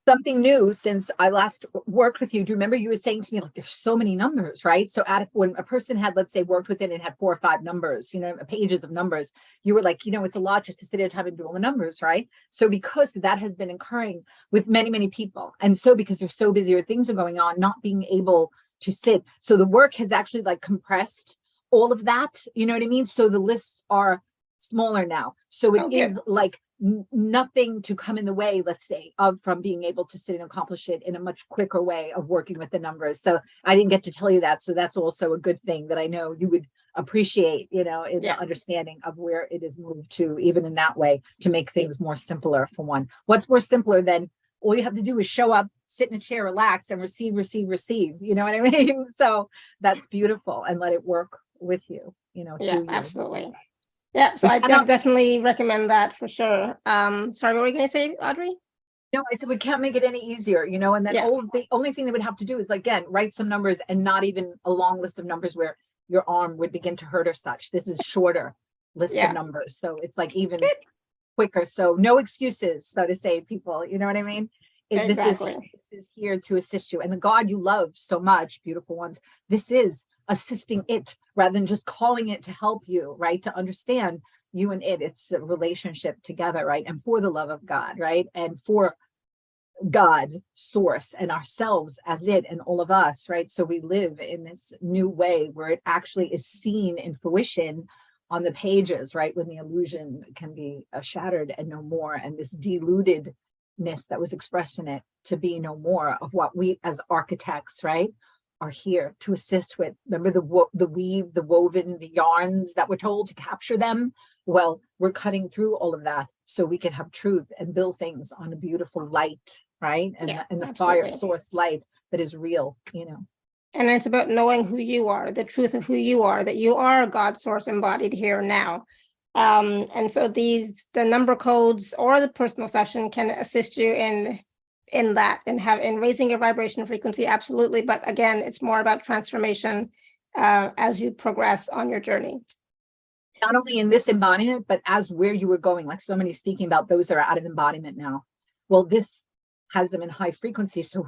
Something new since I last worked with you. Do you remember you were saying to me, like, there's so many numbers, right? So when a person had, let's say, worked with it and had 4 or 5 numbers, pages of numbers, you were like, it's a lot just to sit at a time and do all the numbers, right? So because that has been occurring with many, many people. And so because they're so busy or things are going on, not being able to sit. So the work has actually like compressed all of that. You know what I mean? So the lists are smaller now. So it is like nothing to come in the way, let's say, of from being able to sit and accomplish it in a much quicker way of working with the numbers. So I didn't get to tell you that. So that's also a good thing that I know you would appreciate, in the understanding of where it is moved to, even in that way, to make things more simpler for one. What's more simpler than all you have to do is show up, sit in a chair, relax, and receive. You know what I mean? So that's beautiful, and let it work with you, Yeah, absolutely. Yeah, so I definitely recommend that for sure. Sorry, what were you going to say, Audrey? No, I said we can't make it any easier, and then the only thing they would have to do is, again, write some numbers, and not even a long list of numbers where your arm would begin to hurt or such. This is shorter list of numbers, so it's like even quicker. So no excuses, so to say, people. You know what I mean? Exactly. This is here to assist you, and the God you love so much, beautiful ones. This is assisting it rather than just calling it to help you, right? To understand you and it. It's a relationship together, right? And for the love of God, right? And for God, source, and ourselves as it, and all of us, right? So we live in this new way where it actually is seen in fruition on the pages, right? When the illusion can be shattered and no more, and this diluted ness that was expressed in it to be no more of what we as architects, right, are here to assist with. Remember the weave, the woven, the yarns that we're told to capture them? Well, we're cutting through all of that so we can have truth and build things on a beautiful light, right? And, Yeah, and the absolutely. fire source light that is real, you know. And it's about knowing who you are, the truth of who you are, that you are God source embodied here now. And so the number codes or the personal session can assist you in that and in raising your vibration frequency, absolutely. But again, it's more about transformation as you progress on your journey. Not only in this embodiment, but as where you were going, like so many speaking about those that are out of embodiment now. Well, this has them in high frequency. So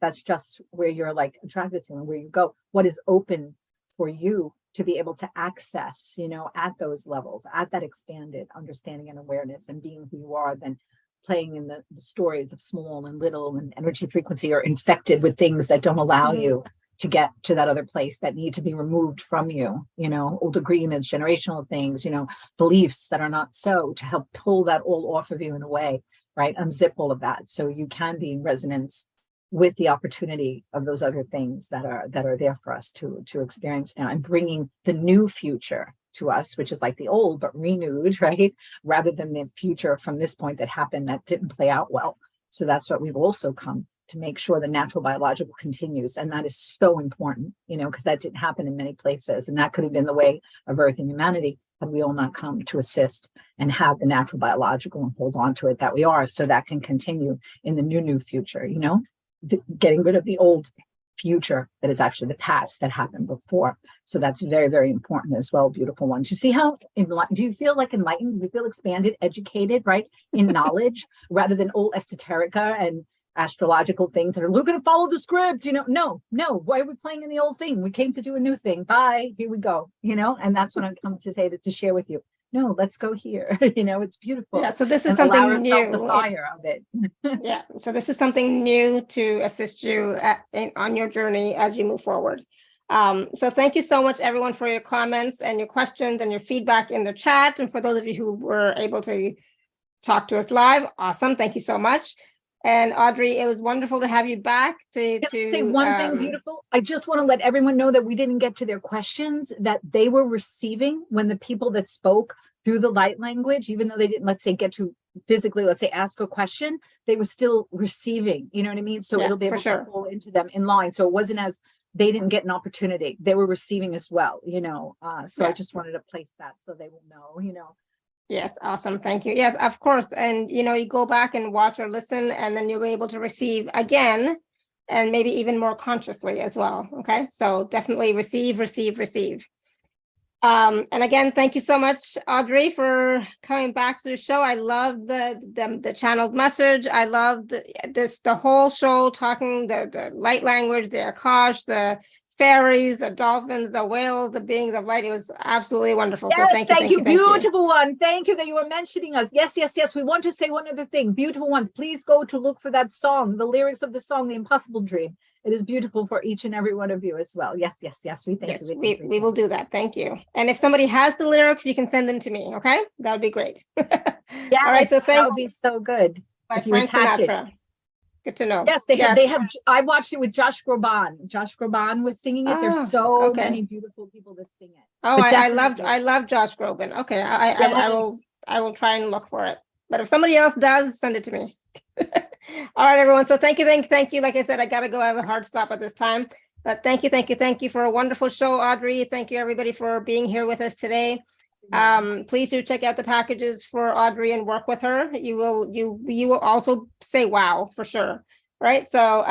that's just where you're like attracted to and where you go. What is open for you to be able to access, you know, at those levels, at that expanded understanding and awareness and being who you are, then playing in the stories of small and little and energy frequency are infected with things that don't allow you to get to that other place, that need to be removed from you, you know, old agreements, generational things, you know, beliefs that are not so, to help pull that all off of you in a way, right? Unzip all of that so you can be in resonance with the opportunity of those other things that are there for us to experience now, and bringing the new future to us, which is like the old but renewed, right? Rather than the future from this point that happened that didn't play out well. So that's what we've also come to make sure the natural biological continues. And that is so important, you know, because that didn't happen in many places. And that could have been the way of Earth and humanity had we all not come to assist and have the natural biological and hold on to it that we are, so that can continue in the new future, you know, getting rid of the old future that is actually the past that happened before. So that's very, very important as well, beautiful ones. You see how, do you feel like enlightened? Do you feel expanded, educated, right? In knowledge, rather than old esoterica and astrological things that are, we're going to follow the script, you know? No. Why are we playing in the old thing? We came to do a new thing. Bye. Here we go. You know, and that's what I'm coming to say, to share with you. No, let's go here. You know, it's beautiful. Yeah, so this is And something new. The fire of it. Yeah, so this is something new to assist you on your journey as you move forward. So thank you so much, everyone, for your comments and your questions and your feedback in the chat. And for those of you who were able to talk to us live, awesome. Thank you so much. And Audrey, it was wonderful to have you back to say one thing beautiful. I just want to let everyone know that we didn't get to their questions that they were receiving when the people that spoke through the light language, even though they didn't, let's say, get to physically, let's say, ask a question, they were still receiving, you know what I mean? So it'll be able to fall into them in line. So it wasn't as they didn't get an opportunity, they were receiving as well, you know? So I just wanted to place that so they will know, you know. Yes, awesome. Thank you. Yes, of course. And, you know, you go back and watch or listen, and then you'll be able to receive again, and maybe even more consciously as well. Okay, so definitely receive. And again, thank you so much, Audrey, for coming back to the show. I love the channeled message. I love the whole show, talking the light language, the Akash, the fairies, the dolphins, the whales, the beings of light. It was absolutely wonderful. Yes, so thank you. Beautiful one. Thank you that you were mentioning us. Yes. We want to say one other thing. Beautiful ones. Please go to look for that song, the lyrics of the song, The Impossible Dream. It is beautiful for each and every one of you as well. Yes. We thank you. We will do that. Thank you. And if somebody has the lyrics, you can send them to me. Okay, that would be great. Yeah. All right. So that would be so good. By Frank Sinatra. Good to know. Yes, they have. I watched it with Josh Groban was singing it. There's so many beautiful people that sing it. Oh, I love Josh Groban. Okay, I will try and look for it. But if somebody else does, send it to me. All right, everyone. So thank you. Like I said, I gotta go. I have a hard stop at this time. But thank you for a wonderful show, Audrey. Thank you, everybody, for being here with us today. Please do check out the packages for Audrey and work with her. You will also say wow for sure. Right. So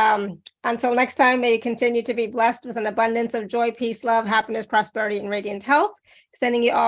until next time, may you continue to be blessed with an abundance of joy, peace, love, happiness, prosperity, and radiant health. Sending you all